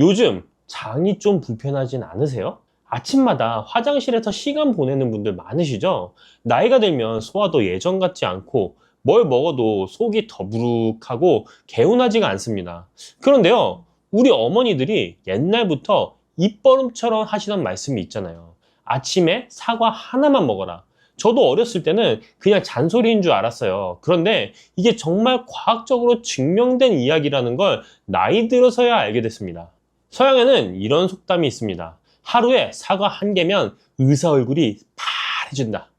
요즘 장이 좀 불편하진 않으세요? 아침마다 화장실에서 시간 보내는 분들 많으시죠? 나이가 들면 소화도 예전 같지 않고 뭘 먹어도 속이 더부룩하고 개운하지가 않습니다. 그런데요, 우리 어머니들이 옛날부터 입버릇처럼 하시던 말씀이 있잖아요. 아침에 사과 하나만 먹어라. 저도 어렸을 때는 그냥 잔소리인 줄 알았어요. 그런데 이게 정말 과학적으로 증명된 이야기라는 걸 나이 들어서야 알게 됐습니다. 서양에는 이런 속담이 있습니다. 하루에 사과 한 개면 의사 얼굴이 파래진다.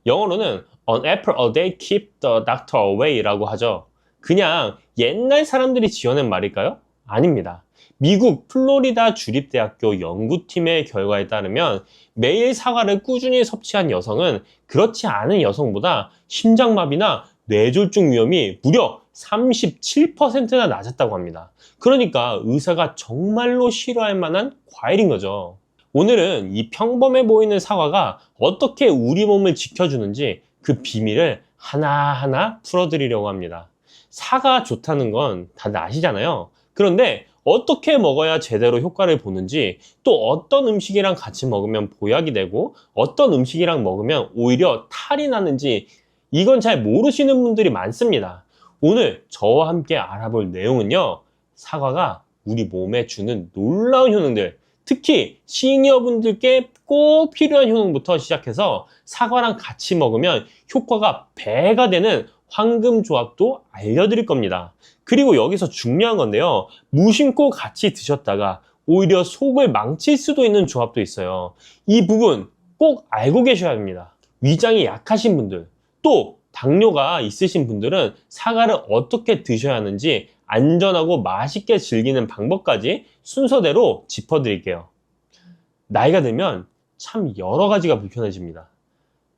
영어로는 An apple a day keep the doctor away 라고 하죠. 그냥 옛날 사람들이 지어낸 말일까요? 아닙니다. 미국 플로리다 주립대학교 연구팀의 결과에 따르면 매일 사과를 꾸준히 섭취한 여성은 그렇지 않은 여성보다 심장마비나 뇌졸중 위험이 무려 37%나 낮았다고 합니다. 그러니까 의사가 정말로 싫어할 만한 과일인 거죠. 오늘은 이 평범해 보이는 사과가 어떻게 우리 몸을 지켜주는지 그 비밀을 하나하나 풀어드리려고 합니다. 사과 좋다는 건 다들 아시잖아요. 그런데 어떻게 먹어야 제대로 효과를 보는지, 또 어떤 음식이랑 같이 먹으면 보약이 되고 어떤 음식이랑 먹으면 오히려 탈이 나는지 이건 잘 모르시는 분들이 많습니다. 오늘 저와 함께 알아볼 내용은요, 사과가 우리 몸에 주는 놀라운 효능들, 특히 시니어분들께 꼭 필요한 효능부터 시작해서 사과랑 같이 먹으면 효과가 배가 되는 황금 조합도 알려드릴 겁니다. 그리고 여기서 중요한 건데요, 무심코 같이 드셨다가 오히려 속을 망칠 수도 있는 조합도 있어요. 이 부분 꼭 알고 계셔야 합니다. 위장이 약하신 분들, 또 당뇨가 있으신 분들은 사과를 어떻게 드셔야 하는지 안전하고 맛있게 즐기는 방법까지 순서대로 짚어드릴게요. 나이가 들면 참 여러 가지가 불편해집니다.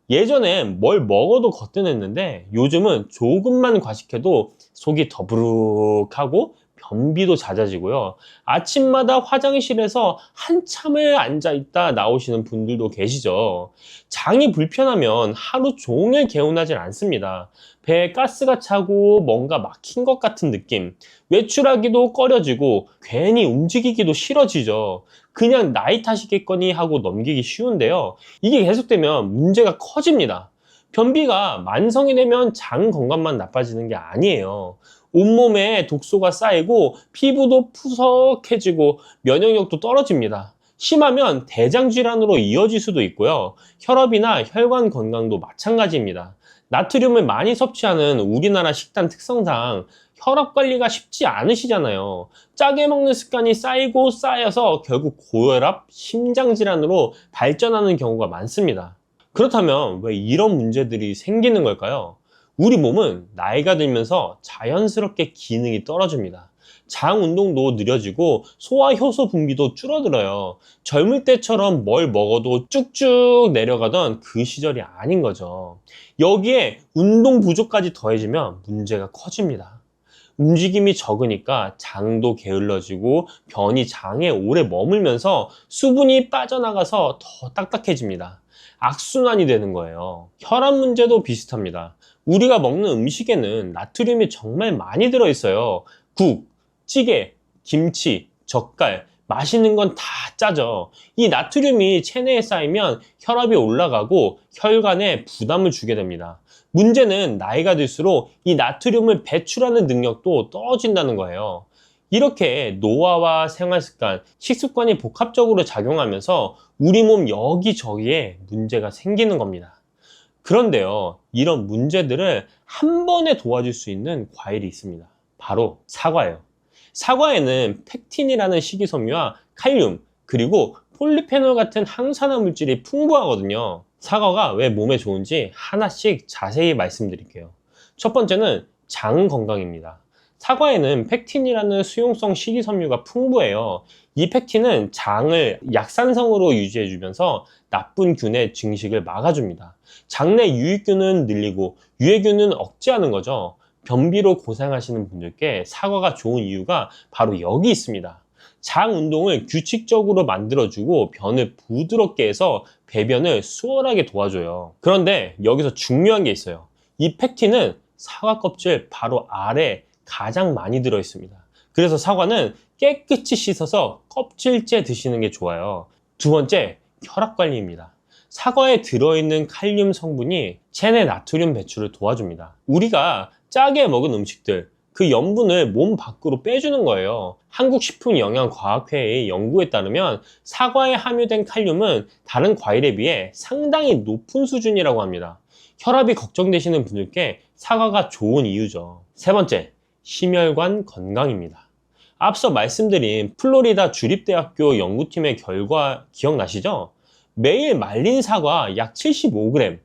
예전엔 뭘 먹어도 거뜬했는데 요즘은 조금만 과식해도 속이 더부룩하고 변비도 잦아지고요. 아침마다 화장실에서 한참을 앉아 있다 나오시는 분들도 계시죠. 장이 불편하면 하루 종일 개운하진 않습니다. 배에 가스가 차고 뭔가 막힌 것 같은 느낌, 외출하기도 꺼려지고 괜히 움직이기도 싫어지죠. 그냥 나이 탓이겠거니 하고 넘기기 쉬운데요, 이게 계속되면 문제가 커집니다. 변비가 만성이 되면 장 건강만 나빠지는 게 아니에요. 온몸에 독소가 쌓이고 피부도 푸석해지고 면역력도 떨어집니다. 심하면 대장 질환으로 이어질 수도 있고요. 혈압이나 혈관 건강도 마찬가지입니다. 나트륨을 많이 섭취하는 우리나라 식단 특성상 혈압 관리가 쉽지 않으시잖아요. 짜게 먹는 습관이 쌓이고 쌓여서 결국 고혈압, 심장질환으로 발전하는 경우가 많습니다. 그렇다면 왜 이런 문제들이 생기는 걸까요? 우리 몸은 나이가 들면서 자연스럽게 기능이 떨어집니다. 장 운동도 느려지고 소화 효소 분비도 줄어들어요. 젊을 때처럼 뭘 먹어도 쭉쭉 내려가던 그 시절이 아닌 거죠. 여기에 운동 부족까지 더해지면 문제가 커집니다. 움직임이 적으니까 장도 게을러지고 변이 장에 오래 머물면서 수분이 빠져나가서 더 딱딱해집니다. 악순환이 되는 거예요. 혈압 문제도 비슷합니다. 우리가 먹는 음식에는 나트륨이 정말 많이 들어있어요. 국, 찌개, 김치, 젓갈, 맛있는 건 다 짜죠. 이 나트륨이 체내에 쌓이면 혈압이 올라가고 혈관에 부담을 주게 됩니다. 문제는 나이가 들수록 이 나트륨을 배출하는 능력도 떨어진다는 거예요. 이렇게 노화와 생활습관, 식습관이 복합적으로 작용하면서 우리 몸 여기저기에 문제가 생기는 겁니다. 그런데요, 이런 문제들을 한 번에 도와줄 수 있는 과일이 있습니다. 바로 사과예요. 사과에는 펙틴이라는 식이섬유와 칼륨, 그리고 폴리페놀 같은 항산화 물질이 풍부하거든요. 사과가 왜 몸에 좋은지 하나씩 자세히 말씀드릴게요. 첫 번째는 장 건강입니다. 사과에는 펙틴이라는 수용성 식이섬유가 풍부해요. 이 펙틴은 장을 약산성으로 유지해주면서 나쁜 균의 증식을 막아줍니다. 장내 유익균은 늘리고 유해균은 억제하는 거죠. 변비로 고생하시는 분들께 사과가 좋은 이유가 바로 여기 있습니다. 장 운동을 규칙적으로 만들어주고 변을 부드럽게 해서 배변을 수월하게 도와줘요. 그런데 여기서 중요한 게 있어요. 이 펙틴은 사과 껍질 바로 아래 가장 많이 들어 있습니다. 그래서 사과는 깨끗이 씻어서 껍질째 드시는 게 좋아요. 두 번째, 혈압 관리입니다. 사과에 들어있는 칼륨 성분이 체내 나트륨 배출을 도와줍니다. 우리가 짜게 먹은 음식들, 그 염분을 몸 밖으로 빼주는 거예요. 한국식품영양과학회의 연구에 따르면 사과에 함유된 칼륨은 다른 과일에 비해 상당히 높은 수준이라고 합니다. 혈압이 걱정되시는 분들께 사과가 좋은 이유죠. 세 번째, 심혈관 건강입니다. 앞서 말씀드린 플로리다 주립대학교 연구팀의 결과 기억나시죠? 매일 말린 사과 약 75g,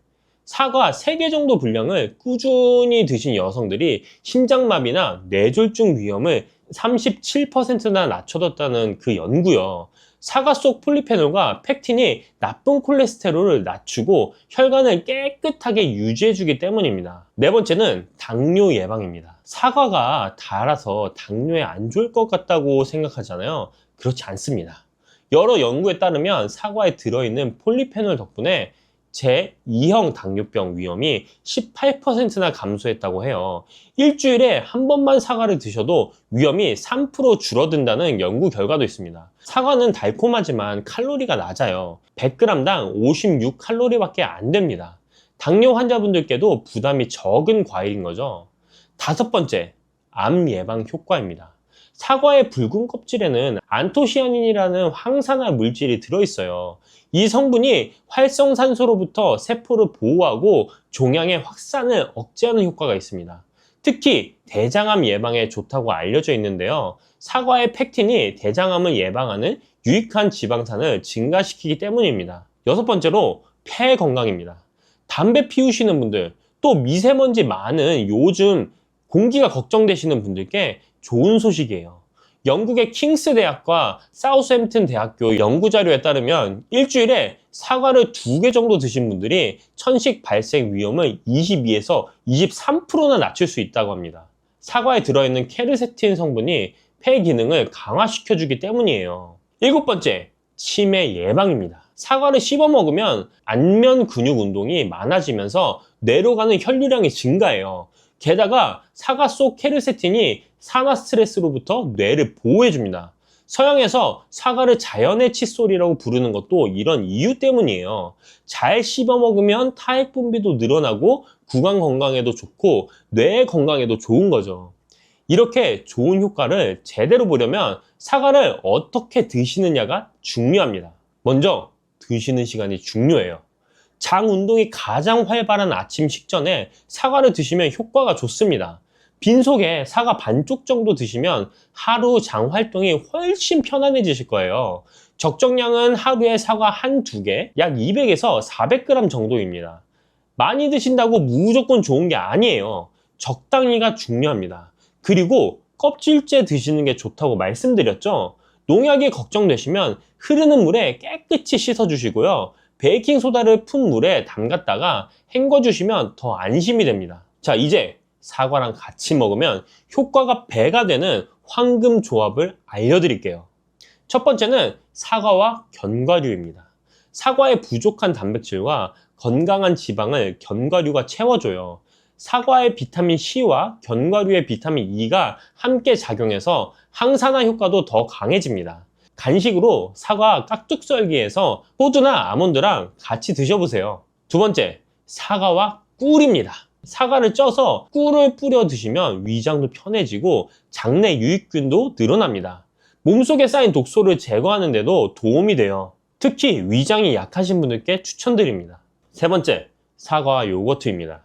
사과 3개 정도 분량을 꾸준히 드신 여성들이 심장마비나 뇌졸중 위험을 37%나 낮춰뒀다는 그 연구요. 사과 속 폴리페놀과 펙틴이 나쁜 콜레스테롤을 낮추고 혈관을 깨끗하게 유지해주기 때문입니다. 네 번째는 당뇨 예방입니다. 사과가 달아서 당뇨에 안 좋을 것 같다고 생각하잖아요. 그렇지 않습니다. 여러 연구에 따르면 사과에 들어있는 폴리페놀 덕분에 제2형 당뇨병 위험이 18%나 감소했다고 해요. 일주일에 한 번만 사과를 드셔도 위험이 3% 줄어든다는 연구 결과도 있습니다. 사과는 달콤하지만 칼로리가 낮아요. 100g당 56칼로리밖에 안 됩니다. 당뇨 환자분들께도 부담이 적은 과일인 거죠. 다섯 번째, 암 예방 효과입니다. 사과의 붉은 껍질에는 안토시아닌이라는 항산화 물질이 들어있어요. 이 성분이 활성산소로부터 세포를 보호하고 종양의 확산을 억제하는 효과가 있습니다. 특히 대장암 예방에 좋다고 알려져 있는데요. 사과의 펙틴이 대장암을 예방하는 유익한 지방산을 증가시키기 때문입니다. 여섯 번째로 폐 건강입니다. 담배 피우시는 분들, 또 미세먼지 많은 요즘 공기가 걱정되시는 분들께 좋은 소식이에요. 영국의 킹스 대학과 사우스햄튼 대학교 연구 자료에 따르면 일주일에 사과를 2개 정도 드신 분들이 천식 발생 위험을 22에서 23%나 낮출 수 있다고 합니다. 사과에 들어있는 케르세틴 성분이 폐 기능을 강화시켜주기 때문이에요. 일곱 번째, 치매 예방입니다. 사과를 씹어 먹으면 안면 근육 운동이 많아지면서 뇌로 가는 혈류량이 증가해요. 게다가 사과 속 케르세틴이 산화 스트레스로부터 뇌를 보호해줍니다. 서양에서 사과를 자연의 칫솔이라고 부르는 것도 이런 이유 때문이에요. 잘 씹어 먹으면 타액 분비도 늘어나고 구강 건강에도 좋고 뇌 건강에도 좋은 거죠. 이렇게 좋은 효과를 제대로 보려면 사과를 어떻게 드시느냐가 중요합니다. 먼저 드시는 시간이 중요해요. 장 운동이 가장 활발한 아침 식전에 사과를 드시면 효과가 좋습니다. 빈속에 사과 반쪽 정도 드시면 하루 장 활동이 훨씬 편안해지실 거예요. 적정량은 하루에 사과 한두 개, 약 200에서 400g 정도입니다. 많이 드신다고 무조건 좋은 게 아니에요. 적당히가 중요합니다. 그리고 껍질째 드시는 게 좋다고 말씀드렸죠? 농약이 걱정되시면 흐르는 물에 깨끗이 씻어주시고요. 베이킹소다를 푼 물에 담갔다가 헹궈주시면 더 안심이 됩니다. 자, 이제 사과랑 같이 먹으면 효과가 배가 되는 황금 조합을 알려드릴게요. 첫 번째는 사과와 견과류입니다. 사과의 부족한 단백질과 건강한 지방을 견과류가 채워줘요. 사과의 비타민 C와 견과류의 비타민 E가 함께 작용해서 항산화 효과도 더 강해집니다. 간식으로 사과 깍둑썰기해서 호두나 아몬드랑 같이 드셔보세요. 두 번째, 사과와 꿀입니다. 사과를 쪄서 꿀을 뿌려 드시면 위장도 편해지고 장내 유익균도 늘어납니다. 몸속에 쌓인 독소를 제거하는 데도 도움이 돼요. 특히 위장이 약하신 분들께 추천드립니다. 세 번째, 사과와 요거트입니다.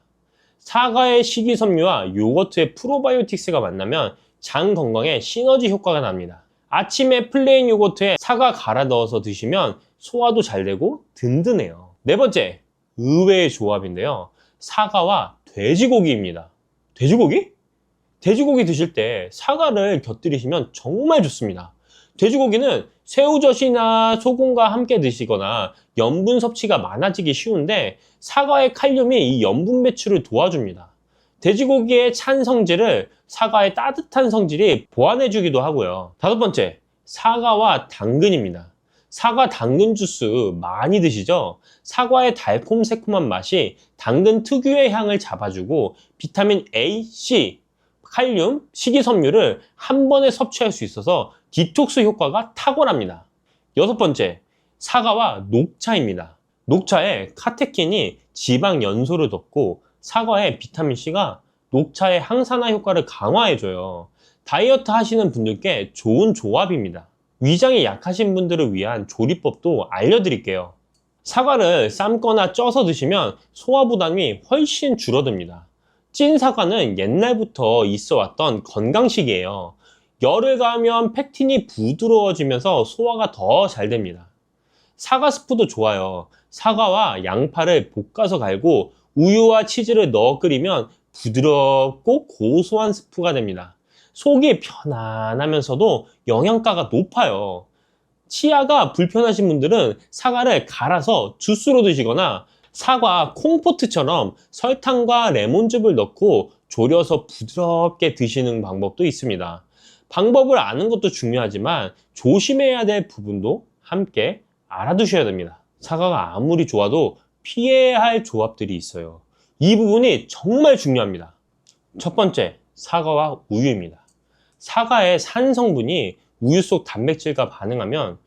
사과의 식이섬유와 요거트의 프로바이오틱스가 만나면 장 건강에 시너지 효과가 납니다. 아침에 플레인 요거트에 사과 갈아 넣어서 드시면 소화도 잘 되고 든든해요. 네 번째, 의외의 조합인데요. 사과와 돼지고기입니다. 돼지고기? 돼지고기 드실 때 사과를 곁들이시면 정말 좋습니다. 돼지고기는 새우젓이나 소금과 함께 드시거나 염분 섭취가 많아지기 쉬운데 사과의 칼륨이 이 염분 배출을 도와줍니다. 돼지고기의 찬 성질을 사과의 따뜻한 성질이 보완해주기도 하고요. 다섯 번째, 사과와 당근입니다. 사과 당근 주스 많이 드시죠? 사과의 달콤 새콤한 맛이 당근 특유의 향을 잡아주고 비타민 A, C, 칼륨, 식이섬유를 한 번에 섭취할 수 있어서 디톡스 효과가 탁월합니다. 여섯 번째, 사과와 녹차입니다. 녹차에 카테킨이 지방 연소를 덮고 사과의 비타민C가 녹차의 항산화 효과를 강화해줘요. 다이어트 하시는 분들께 좋은 조합입니다. 위장이 약하신 분들을 위한 조리법도 알려드릴게요. 사과를 삶거나 쪄서 드시면 소화 부담이 훨씬 줄어듭니다. 찐 사과는 옛날부터 있어 왔던 건강식이에요. 열을 가하면 팩틴이 부드러워지면서 소화가 더 잘 됩니다. 사과 스프도 좋아요. 사과와 양파를 볶아서 갈고 우유와 치즈를 넣어 끓이면 부드럽고 고소한 스프가 됩니다. 속이 편안하면서도 영양가가 높아요. 치아가 불편하신 분들은 사과를 갈아서 주스로 드시거나 사과 콩포트처럼 설탕과 레몬즙을 넣고 졸여서 부드럽게 드시는 방법도 있습니다. 방법을 아는 것도 중요하지만 조심해야 될 부분도 함께 알아두셔야 됩니다. 사과가 아무리 좋아도 피해야 할 조합들이 있어요. 이 부분이 정말 중요합니다. 첫 번째, 사과와 우유입니다. 사과의 산 성분이 우유 속 단백질과 반응하면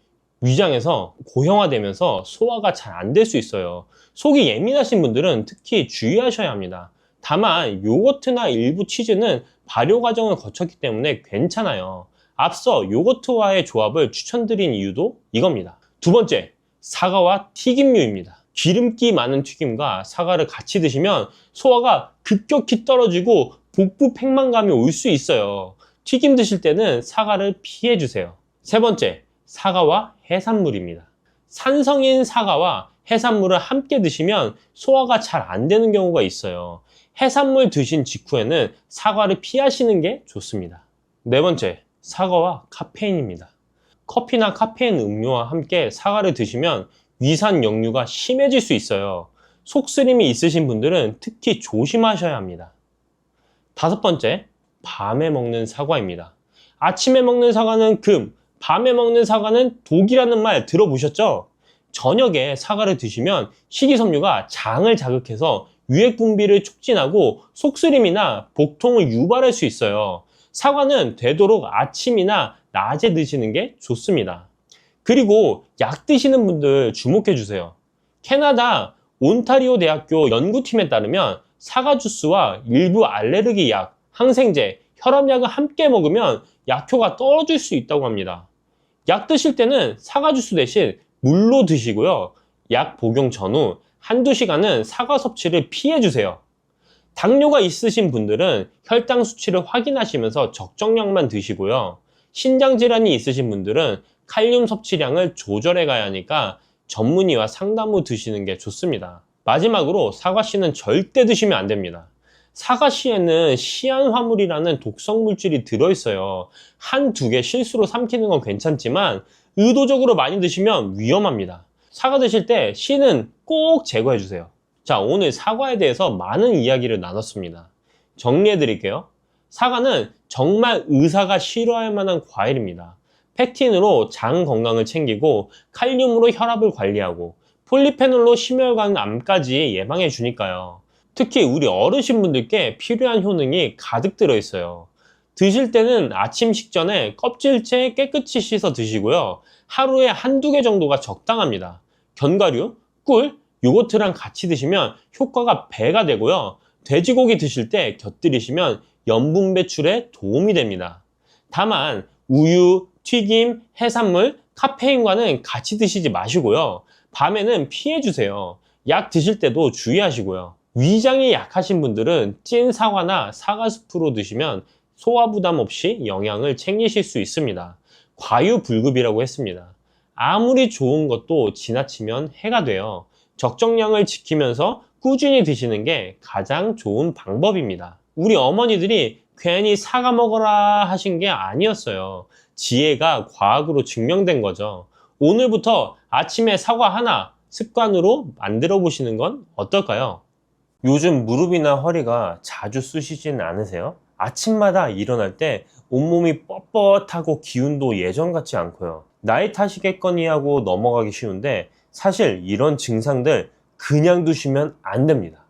위장에서 고형화되면서 소화가 잘 안 될 수 있어요. 속이 예민하신 분들은 특히 주의하셔야 합니다. 다만 요거트나 일부 치즈는 발효 과정을 거쳤기 때문에 괜찮아요. 앞서 요거트와의 조합을 추천드린 이유도 이겁니다. 두 번째, 사과와 튀김류입니다. 기름기 많은 튀김과 사과를 같이 드시면 소화가 급격히 떨어지고 복부 팽만감이 올 수 있어요. 튀김 드실 때는 사과를 피해 주세요. 세 번째, 사과와 해산물입니다. 산성인 사과와 해산물을 함께 드시면 소화가 잘 안 되는 경우가 있어요. 해산물 드신 직후에는 사과를 피하시는 게 좋습니다. 네 번째, 사과와 카페인입니다. 커피나 카페인 음료와 함께 사과를 드시면 위산 역류가 심해질 수 있어요. 속쓰림이 있으신 분들은 특히 조심하셔야 합니다. 다섯 번째, 밤에 먹는 사과입니다. 아침에 먹는 사과는 금, 밤에 먹는 사과는 독이라는 말 들어보셨죠? 저녁에 사과를 드시면 식이섬유가 장을 자극해서 유액 분비를 촉진하고 속쓰림이나 복통을 유발할 수 있어요. 사과는 되도록 아침이나 낮에 드시는 게 좋습니다. 그리고 약 드시는 분들 주목해 주세요. 캐나다 온타리오 대학교 연구팀에 따르면 사과 주스와 일부 알레르기 약, 항생제, 혈압약을 함께 먹으면 약효가 떨어질 수 있다고 합니다. 약 드실 때는 사과 주스 대신 물로 드시고요. 약 복용 전후 한두 시간은 사과 섭취를 피해 주세요. 당뇨가 있으신 분들은 혈당 수치를 확인하시면서 적정량만 드시고요. 신장 질환이 있으신 분들은 칼륨 섭취량을 조절해 가야 하니까 전문의와 상담 후 드시는 게 좋습니다. 마지막으로 사과씨는 절대 드시면 안 됩니다. 사과씨에는 시안화물이라는 독성 물질이 들어있어요. 한두 개 실수로 삼키는 건 괜찮지만 의도적으로 많이 드시면 위험합니다. 사과 드실 때 씨는 꼭 제거해 주세요. 자, 오늘 사과에 대해서 많은 이야기를 나눴습니다. 정리해 드릴게요. 사과는 정말 의사가 싫어할 만한 과일입니다. 팩틴으로 장 건강을 챙기고 칼륨으로 혈압을 관리하고 폴리페놀로 심혈관 암까지 예방해 주니까요. 특히 우리 어르신분들께 필요한 효능이 가득 들어있어요. 드실 때는 아침 식전에 껍질째 깨끗이 씻어 드시고요. 하루에 한두 개 정도가 적당합니다. 견과류, 꿀, 요거트랑 같이 드시면 효과가 배가 되고요. 돼지고기 드실 때 곁들이시면 염분 배출에 도움이 됩니다. 다만 우유, 튀김, 해산물, 카페인과는 같이 드시지 마시고요. 밤에는 피해 주세요. 약 드실 때도 주의하시고요. 위장이 약하신 분들은 찐 사과나 사과 스프로 드시면 소화 부담 없이 영양을 챙기실 수 있습니다. 과유불급이라고 했습니다. 아무리 좋은 것도 지나치면 해가 돼요. 적정량을 지키면서 꾸준히 드시는 게 가장 좋은 방법입니다. 우리 어머니들이 괜히 사과 먹어라 하신 게 아니었어요. 지혜가 과학으로 증명된 거죠. 오늘부터 아침에 사과 하나 습관으로 만들어 보시는 건 어떨까요? 요즘 무릎이나 허리가 자주 쑤시진 않으세요? 아침마다 일어날 때 온몸이 뻣뻣하고 기운도 예전 같지 않고요. 나이 탓이겠거니 하고 넘어가기 쉬운데 사실 이런 증상들 그냥 두시면 안 됩니다.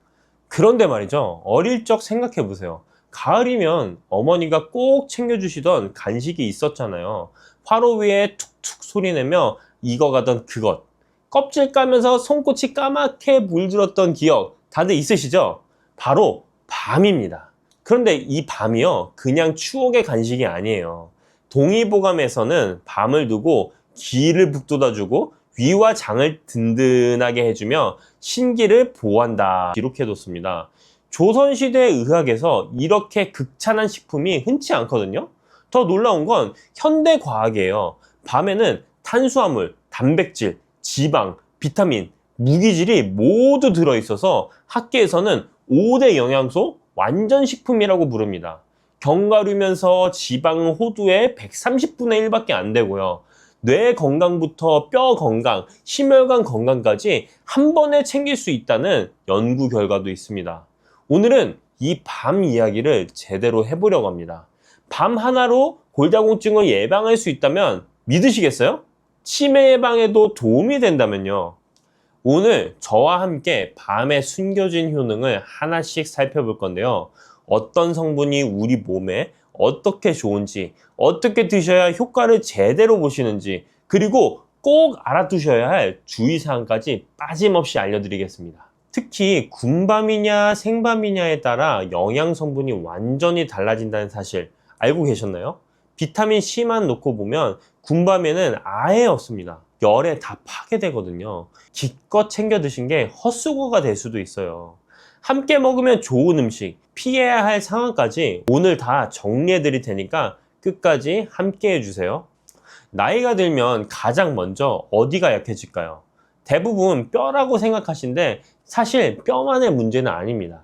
그런데 말이죠. 어릴 적 생각해 보세요. 가을이면 어머니가 꼭 챙겨주시던 간식이 있었잖아요. 화로 위에 툭툭 소리내며 익어가던 그것, 껍질 까면서 손끝이 까맣게 물들었던 기억 다들 있으시죠? 바로 밤입니다. 그런데 이 밤이요, 그냥 추억의 간식이 아니에요. 동의보감에서는 밤을 두고 기를 북돋아주고 위와 장을 든든하게 해주며 신기를 보호한다 기록해뒀습니다. 조선시대 의학에서 이렇게 극찬한 식품이 흔치 않거든요. 더 놀라운 건 현대과학이에요. 밤에는 탄수화물, 단백질, 지방, 비타민, 무기질이 모두 들어있어서 학계에서는 5대 영양소 완전 식품이라고 부릅니다. 견과류면서 지방은 호두의 130분의 1밖에 안 되고요. 뇌 건강부터 뼈 건강, 심혈관 건강까지 한 번에 챙길 수 있다는 연구 결과도 있습니다. 오늘은 이 밤 이야기를 제대로 해보려고 합니다. 밤 하나로 골다공증을 예방할 수 있다면 믿으시겠어요? 치매 예방에도 도움이 된다면요. 오늘 저와 함께 밤에 숨겨진 효능을 하나씩 살펴볼 건데요. 어떤 성분이 우리 몸에 어떻게 좋은지, 어떻게 드셔야 효과를 제대로 보시는지, 그리고 꼭 알아두셔야 할 주의사항까지 빠짐없이 알려드리겠습니다. 특히 군밤이냐 생밤이냐에 따라 영양 성분이 완전히 달라진다는 사실 알고 계셨나요? 비타민 C만 놓고 보면 군밤에는 아예 없습니다. 열에 다 파괴되거든요. 기껏 챙겨 드신 게 헛수고가 될 수도 있어요. 함께 먹으면 좋은 음식, 피해야 할 상황까지 오늘 다 정리해 드릴 테니까 끝까지 함께 해주세요. 나이가 들면 가장 먼저 어디가 약해질까요? 대부분 뼈라고 생각하시는데 사실 뼈만의 문제는 아닙니다.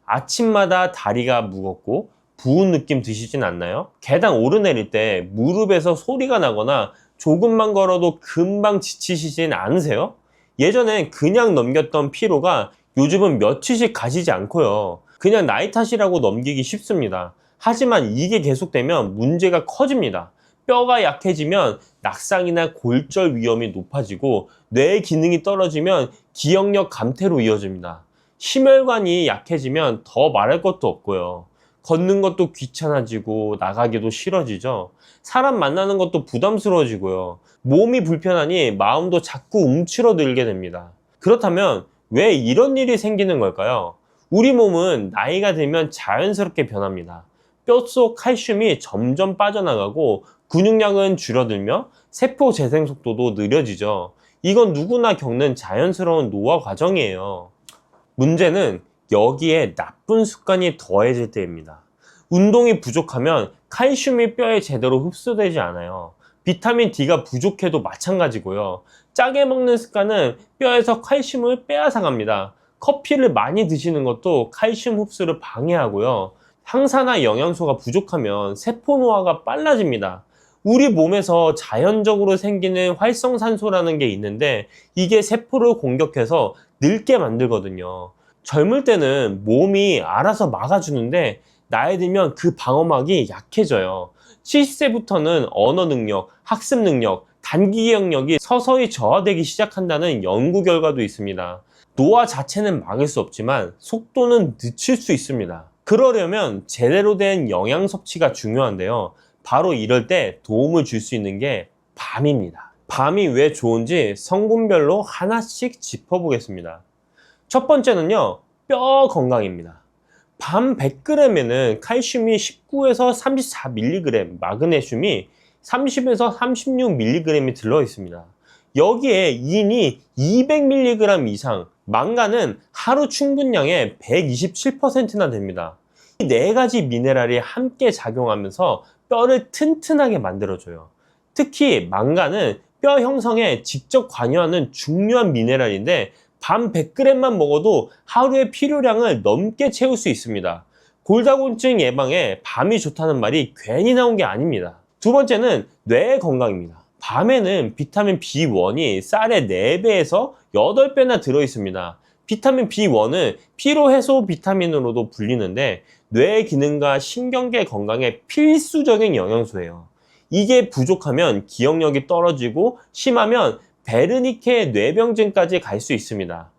아침마다 다리가 무겁고 부은 느낌 드시진 않나요? 계단 오르내릴 때 무릎에서 소리가 나거나 조금만 걸어도 금방 지치시진 않으세요? 예전엔 그냥 넘겼던 피로가 요즘은 며칠씩 가시지 않고요. 그냥 나이 탓이라고 넘기기 쉽습니다. 하지만 이게 계속되면 문제가 커집니다. 뼈가 약해지면 낙상이나 골절 위험이 높아지고 뇌 기능이 떨어지면 기억력 감퇴로 이어집니다. 심혈관이 약해지면 더 말할 것도 없고요. 걷는 것도 귀찮아지고 나가기도 싫어지죠. 사람 만나는 것도 부담스러워지고요. 몸이 불편하니 마음도 자꾸 움츠러들게 됩니다. 그렇다면 왜 이런 일이 생기는 걸까요? 우리 몸은 나이가 들면 자연스럽게 변합니다. 뼛속 칼슘이 점점 빠져나가고 근육량은 줄어들며 세포 재생 속도도 느려지죠. 이건 누구나 겪는 자연스러운 노화 과정이에요. 문제는 여기에 나쁜 습관이 더해질 때입니다. 운동이 부족하면 칼슘이 뼈에 제대로 흡수되지 않아요. 비타민 D가 부족해도 마찬가지고요. 짜게 먹는 습관은 뼈에서 칼슘을 빼앗아갑니다. 커피를 많이 드시는 것도 칼슘 흡수를 방해하고요. 항산화 영양소가 부족하면 세포 노화가 빨라집니다. 우리 몸에서 자연적으로 생기는 활성산소라는 게 있는데 이게 세포를 공격해서 늙게 만들거든요. 젊을 때는 몸이 알아서 막아주는데 나이 들면 그 방어막이 약해져요. 70세부터는 언어 능력, 학습 능력, 단기 기억력이 서서히 저하되기 시작한다는 연구 결과도 있습니다. 노화 자체는 막을 수 없지만 속도는 늦출 수 있습니다. 그러려면 제대로 된 영양 섭취가 중요한데요. 바로 이럴 때 도움을 줄 수 있는 게 밤입니다. 밤이 왜 좋은지 성분별로 하나씩 짚어보겠습니다. 첫 번째는요, 뼈 건강입니다. 밤 100g에는 칼슘이 19에서 34mg, 마그네슘이 30에서 36mg이 들어있습니다. 여기에 인이 200mg 이상, 망간은 하루 충분량의 127%나 됩니다. 이 네 가지 미네랄이 함께 작용하면서 뼈를 튼튼하게 만들어줘요. 특히 망간은 뼈 형성에 직접 관여하는 중요한 미네랄인데 밤 100g만 먹어도 하루의 필요량을 넘게 채울 수 있습니다. 골다공증 예방에 밤이 좋다는 말이 괜히 나온 게 아닙니다. 두 번째는 뇌 건강입니다. 밤에는 비타민 B1이 쌀의 4배에서 8배나 들어있습니다. 비타민 B1은 피로해소 비타민으로도 불리는데 뇌 기능과 신경계 건강에 필수적인 영양소예요. 이게 부족하면 기억력이 떨어지고 심하면 베르니케 뇌병증까지 갈 수 있습니다.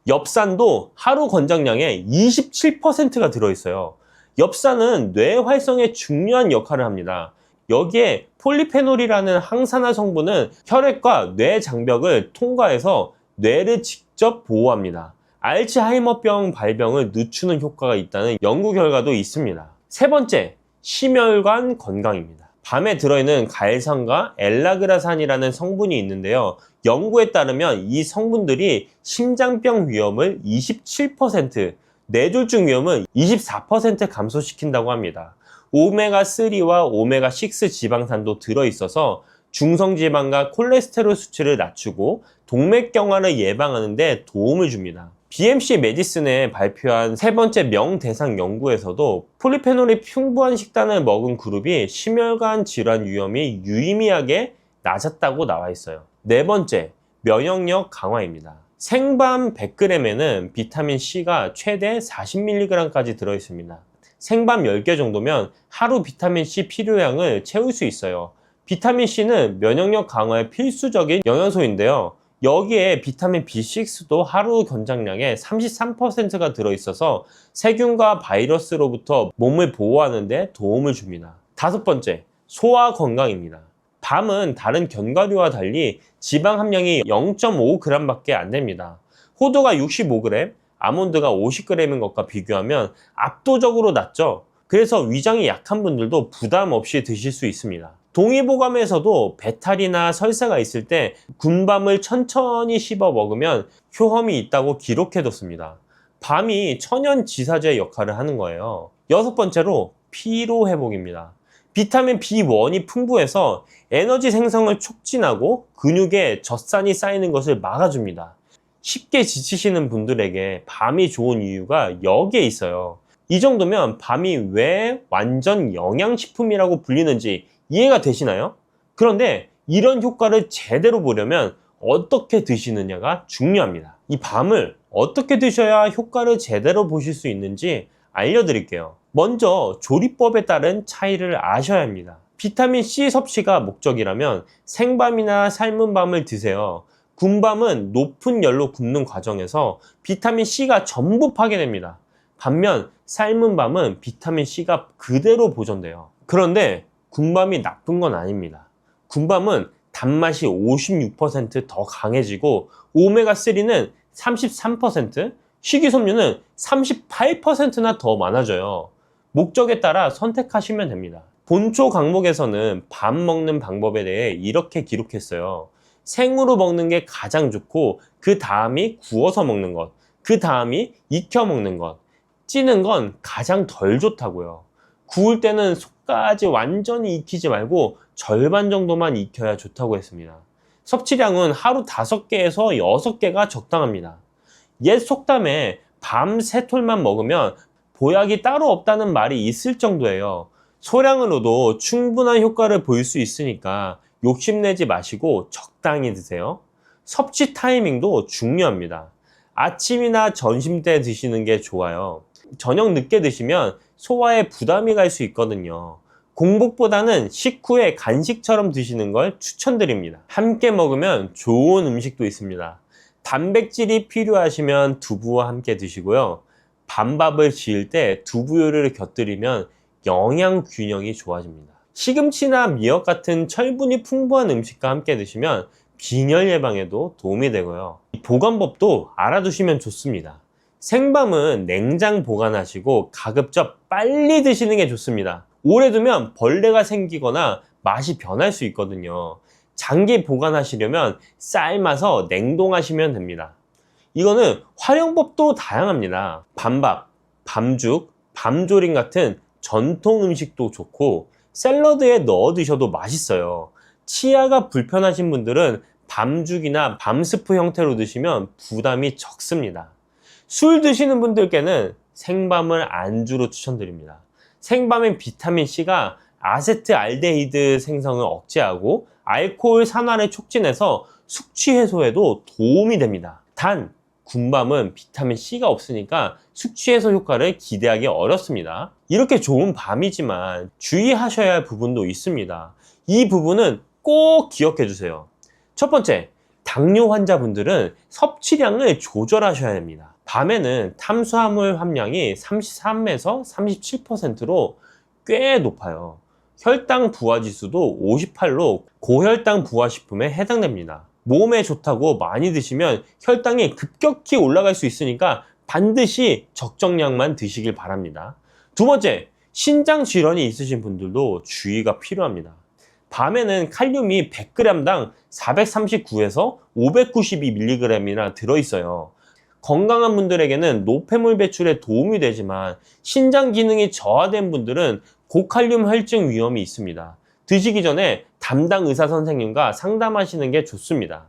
엽산도 하루 권장량의 27%가 들어있어요. 엽산은 뇌 활성에 중요한 역할을 합니다. 여기에 폴리페놀이라는 항산화 성분은 혈액과 뇌 장벽을 통과해서 뇌를 직접 보호합니다. 알츠하이머병 발병을 늦추는 효과가 있다는 연구 결과도 있습니다. 세 번째, 심혈관 건강입니다. 밤에 들어있는 갈산과 엘라그라산이라는 성분이 있는데요. 연구에 따르면 이 성분들이 심장병 위험을 27%, 뇌졸중 위험을 24% 감소시킨다고 합니다. 오메가3와 오메가6 지방산도 들어있어서 중성지방과 콜레스테롤 수치를 낮추고 동맥경화를 예방하는 데 도움을 줍니다. BMC 메디슨에 발표한 세 번째 명대상 연구에서도 폴리페놀이 풍부한 식단을 먹은 그룹이 심혈관 질환 위험이 유의미하게 낮았다고 나와 있어요. 네 번째, 면역력 강화입니다. 생밤 100g에는 비타민 C가 최대 40mg까지 들어있습니다. 생밤 10개 정도면 하루 비타민 C 필요량을 채울 수 있어요. 비타민 C는 면역력 강화에 필수적인 영양소인데요. 여기에 비타민 B6도 하루 권장량의 33%가 들어있어서 세균과 바이러스로부터 몸을 보호하는 데 도움을 줍니다. 다섯 번째, 소화 건강입니다. 밤은 다른 견과류와 달리 지방 함량이 0.5g 밖에 안 됩니다. 호두가 65g, 아몬드가 50g인 것과 비교하면 압도적으로 낮죠. 그래서 위장이 약한 분들도 부담 없이 드실 수 있습니다. 동의보감에서도 배탈이나 설사가 있을 때 군밤을 천천히 씹어 먹으면 효험이 있다고 기록해뒀습니다. 밤이 천연지사제 역할을 하는 거예요. 여섯 번째로 피로회복입니다. 비타민 B1이 풍부해서 에너지 생성을 촉진하고 근육에 젖산이 쌓이는 것을 막아줍니다. 쉽게 지치시는 분들에게 밤이 좋은 이유가 여기에 있어요. 이 정도면 밤이 왜 완전 영양식품이라고 불리는지 이해가 되시나요? 그런데 이런 효과를 제대로 보려면 어떻게 드시느냐가 중요합니다. 이 밤을 어떻게 드셔야 효과를 제대로 보실 수 있는지 알려드릴게요. 먼저 조리법에 따른 차이를 아셔야 합니다. 비타민 C 섭취가 목적이라면 생밤이나 삶은 밤을 드세요. 군밤은 높은 열로 굽는 과정에서 비타민 C가 전부 파괴됩니다. 반면 삶은 밤은 비타민 C가 그대로 보존돼요. 그런데 군밤이 나쁜 건 아닙니다. 군밤은 단맛이 56% 더 강해지고 오메가3는 33%, 식이섬유는 38%나 더 많아져요. 목적에 따라 선택하시면 됩니다. 본초 강목에서는 밥 먹는 방법에 대해 이렇게 기록했어요. 생으로 먹는 게 가장 좋고 그 다음이 구워서 먹는 것, 그 다음이 익혀 먹는 것, 찌는 건 가장 덜 좋다고요. 구울 때는 속까지 완전히 익히지 말고 절반 정도만 익혀야 좋다고 했습니다. 섭취량은 하루 5개에서 6개가 적당합니다. 옛 속담에 밤 3톨만 먹으면 보약이 따로 없다는 말이 있을 정도예요. 소량으로도 충분한 효과를 볼 수 있으니까 욕심내지 마시고 적당히 드세요. 섭취 타이밍도 중요합니다. 아침이나 점심 때 드시는 게 좋아요. 저녁 늦게 드시면 소화에 부담이 갈 수 있거든요. 공복보다는 식후에 간식처럼 드시는 걸 추천드립니다. 함께 먹으면 좋은 음식도 있습니다. 단백질이 필요하시면 두부와 함께 드시고요. 밤밥을 지을 때 두부요리를 곁들이면 영양 균형이 좋아집니다. 시금치나 미역 같은 철분이 풍부한 음식과 함께 드시면 빈혈 예방에도 도움이 되고요. 보관법도 알아두시면 좋습니다. 생밤은 냉장 보관하시고 가급적 빨리 드시는 게 좋습니다. 오래 두면 벌레가 생기거나 맛이 변할 수 있거든요. 장기 보관하시려면 삶아서 냉동하시면 됩니다. 이거는 활용법도 다양합니다. 밤밥, 밤죽, 밤조림 같은 전통 음식도 좋고 샐러드에 넣어 드셔도 맛있어요. 치아가 불편하신 분들은 밤죽이나 밤스프 형태로 드시면 부담이 적습니다. 술 드시는 분들께는 생밤을 안주로 추천드립니다. 생밤엔 비타민C가 아세트알데히드 생성을 억제하고 알코올 산화를 촉진해서 숙취 해소에도 도움이 됩니다. 단, 군밤은 비타민C가 없으니까 숙취 해소 효과를 기대하기 어렵습니다. 이렇게 좋은 밤이지만 주의하셔야 할 부분도 있습니다. 이 부분은 꼭 기억해 주세요. 첫 번째, 당뇨 환자분들은 섭취량을 조절하셔야 합니다. 밤에는 탄수화물 함량이 33에서 37%로 꽤 높아요. 혈당 부하 지수도 58로 고혈당 부하 식품에 해당됩니다. 몸에 좋다고 많이 드시면 혈당이 급격히 올라갈 수 있으니까 반드시 적정량만 드시길 바랍니다. 두 번째, 신장 질환이 있으신 분들도 주의가 필요합니다. 밤에는 칼륨이 100g당 439에서 592mg이나 들어있어요. 건강한 분들에게는 노폐물 배출에 도움이 되지만 신장 기능이 저하된 분들은 고칼륨 혈증 위험이 있습니다. 드시기 전에 담당 의사 선생님과 상담하시는 게 좋습니다.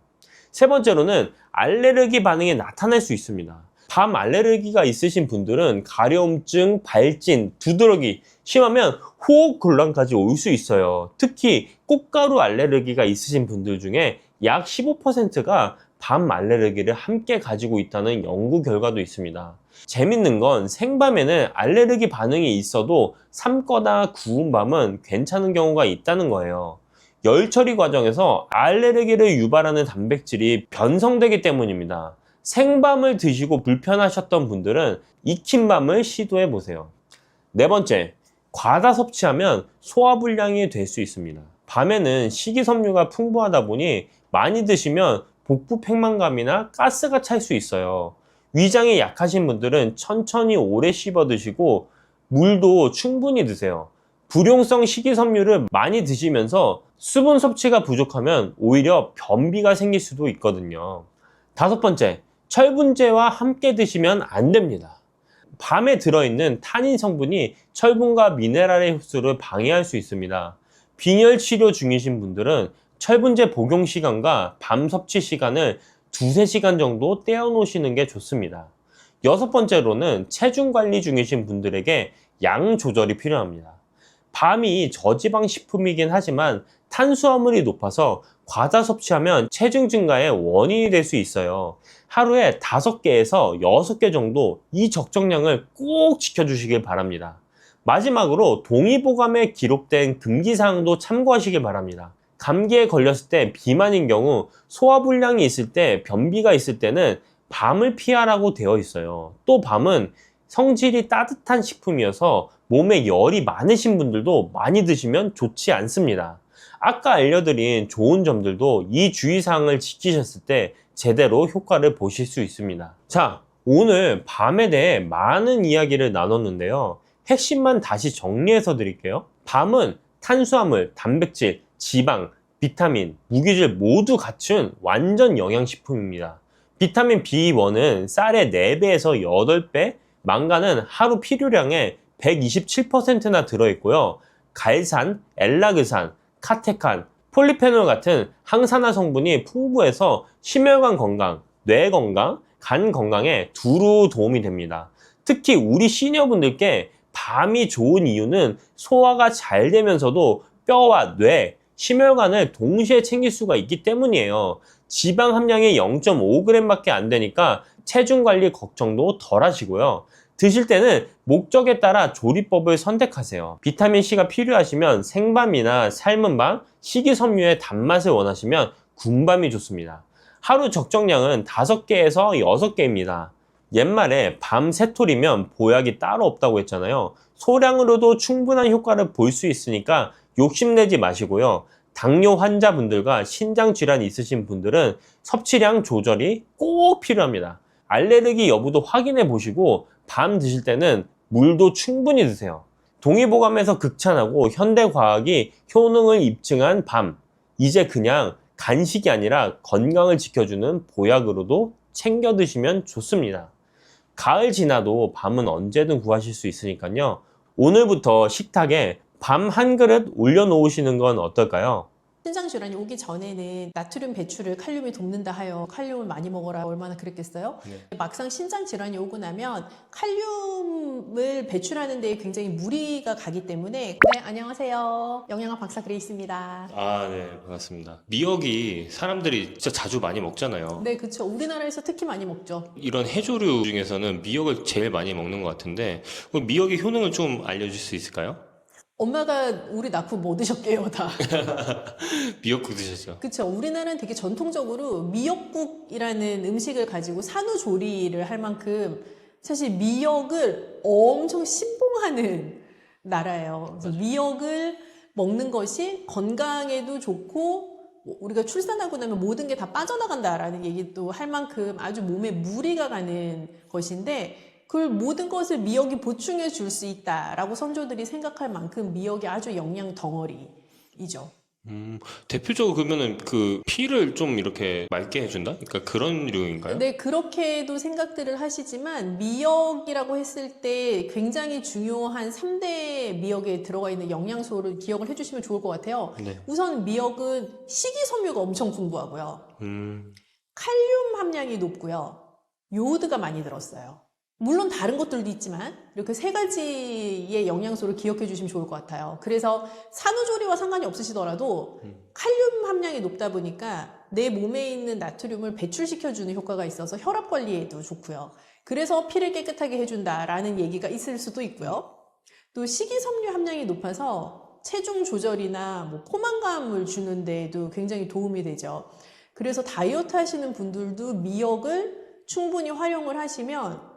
세 번째로는 알레르기 반응이 나타날 수 있습니다. 밤 알레르기가 있으신 분들은 가려움증, 발진, 두드러기, 심하면 호흡 곤란까지 올 수 있어요. 특히 꽃가루 알레르기가 있으신 분들 중에 약 15%가 밤 알레르기를 함께 가지고 있다는 연구 결과도 있습니다. 재밌는 건 생밤에는 알레르기 반응이 있어도 삶거나 구운 밤은 괜찮은 경우가 있다는 거예요. 열 처리 과정에서 알레르기를 유발하는 단백질이 변성되기 때문입니다. 생밤을 드시고 불편하셨던 분들은 익힌 밤을 시도해 보세요. 네 번째, 과다 섭취하면 소화불량이 될 수 있습니다. 밤에는 식이섬유가 풍부하다 보니 많이 드시면 복부 팽만감이나 가스가 찰 수 있어요. 위장이 약하신 분들은 천천히 오래 씹어 드시고 물도 충분히 드세요. 불용성 식이섬유를 많이 드시면서 수분 섭취가 부족하면 오히려 변비가 생길 수도 있거든요. 다섯 번째, 철분제와 함께 드시면 안 됩니다. 밤에 들어있는 타닌 성분이 철분과 미네랄의 흡수를 방해할 수 있습니다. 빈혈 치료 중이신 분들은 철분제 복용 시간과 밤 섭취 시간을 2~3시간 정도 떼어 놓으시는 게 좋습니다. 여섯 번째로는 체중 관리 중이신 분들에게 양 조절이 필요합니다. 밤이 저지방 식품이긴 하지만 탄수화물이 높아서 과다 섭취하면 체중 증가의 원인이 될 수 있어요. 하루에 5개에서 6개 정도 이 적정량을 꼭 지켜주시길 바랍니다. 마지막으로 동의보감에 기록된 금기사항도 참고하시길 바랍니다. 감기에 걸렸을 때 비만인 경우 소화불량이 있을 때 변비가 있을 때는 밤을 피하라고 되어 있어요. 또 밤은 성질이 따뜻한 식품이어서 몸에 열이 많으신 분들도 많이 드시면 좋지 않습니다. 아까 알려드린 좋은 점들도 이 주의사항을 지키셨을 때 제대로 효과를 보실 수 있습니다. 자, 오늘 밤에 대해 많은 이야기를 나눴는데요. 핵심만 다시 정리해서 드릴게요. 밤은 탄수화물, 단백질, 지방, 비타민, 무기질 모두 갖춘 완전 영양식품입니다. 비타민 B1은 쌀의 4배에서 8배, 망간은 하루 필요량의 127%나 들어있고요. 갈산, 엘라그산, 카테칸, 폴리페놀 같은 항산화 성분이 풍부해서 심혈관 건강, 뇌 건강, 간 건강에 두루 도움이 됩니다. 특히 우리 시니어분들께 밤이 좋은 이유는 소화가 잘 되면서도 뼈와 뇌, 심혈관을 동시에 챙길 수가 있기 때문이에요. 지방 함량이 0.5g 밖에 안 되니까 체중 관리 걱정도 덜 하시고요. 드실 때는 목적에 따라 조리법을 선택하세요. 비타민C가 필요하시면 생밤이나 삶은 밤, 식이섬유의 단맛을 원하시면 군밤이 좋습니다. 하루 적정량은 5개에서 6개입니다. 옛말에 밤 3톨이면 보약이 따로 없다고 했잖아요. 소량으로도 충분한 효과를 볼 수 있으니까 욕심내지 마시고요. 당뇨 환자분들과 신장 질환이 있으신 분들은 섭취량 조절이 꼭 필요합니다. 알레르기 여부도 확인해 보시고 밤 드실 때는 물도 충분히 드세요. 동의보감에서 극찬하고 현대과학이 효능을 입증한 밤, 이제 그냥 간식이 아니라 건강을 지켜주는 보약으로도 챙겨 드시면 좋습니다. 가을 지나도 밤은 언제든 구하실 수 있으니까요. 오늘부터 식탁에 밤 한 그릇 올려놓으시는 건 어떨까요? 신장 질환이 오기 전에는 나트륨 배출을 칼륨이 돕는다 하여 칼륨을 많이 먹어라 얼마나 그랬겠어요? 네. 막상 신장 질환이 오고 나면 칼륨을 배출하는 데 굉장히 무리가 가기 때문에 네, 안녕하세요. 영양학 박사 그레이스입니다. 네, 반갑습니다. 미역이 사람들이 진짜 자주 많이 먹잖아요. 네, 그렇죠. 우리나라에서 특히 많이 먹죠. 이런 해조류 중에서는 미역을 제일 많이 먹는 것 같은데 그럼 미역의 효능을 좀 알려줄 수 있을까요? 엄마가 우리 낳고 뭐 드셨게요, 다. 미역국 드셨죠? 그렇죠. 우리나라는 되게 전통적으로 미역국이라는 음식을 가지고 산후조리를 할 만큼 사실 미역을 엄청 신봉하는 나라예요. 그래서 미역을 먹는 것이 건강에도 좋고 우리가 출산하고 나면 모든 게 다 빠져나간다라는 얘기도 할 만큼 아주 몸에 무리가 가는 것인데 그 모든 것을 미역이 보충해 줄 수 있다라고 선조들이 생각할 만큼 미역이 아주 영양 덩어리이죠. 대표적으로 그러면은 그 피를 좀 이렇게 맑게 해준다? 그러니까 그런 류인가요? 네, 그렇게도 생각들을 하시지만 미역이라고 했을 때 굉장히 중요한 3대 미역에 들어가 있는 영양소를 기억을 해주시면 좋을 것 같아요. 네. 우선 미역은 식이섬유가 엄청 풍부하고요. 음, 칼륨 함량이 높고요. 요오드가 많이 들었어요. 물론 다른 것들도 있지만 이렇게 세 가지의 영양소를 기억해 주시면 좋을 것 같아요. 그래서 산후조리와 상관이 없으시더라도 칼륨 함량이 높다 보니까 내 몸에 있는 나트륨을 배출시켜주는 효과가 있어서 혈압 관리에도 좋고요. 그래서 피를 깨끗하게 해준다라는 얘기가 있을 수도 있고요. 또 식이섬유 함량이 높아서 체중 조절이나 뭐 포만감을 주는 데에도 굉장히 도움이 되죠. 그래서 다이어트 하시는 분들도 미역을 충분히 활용을 하시면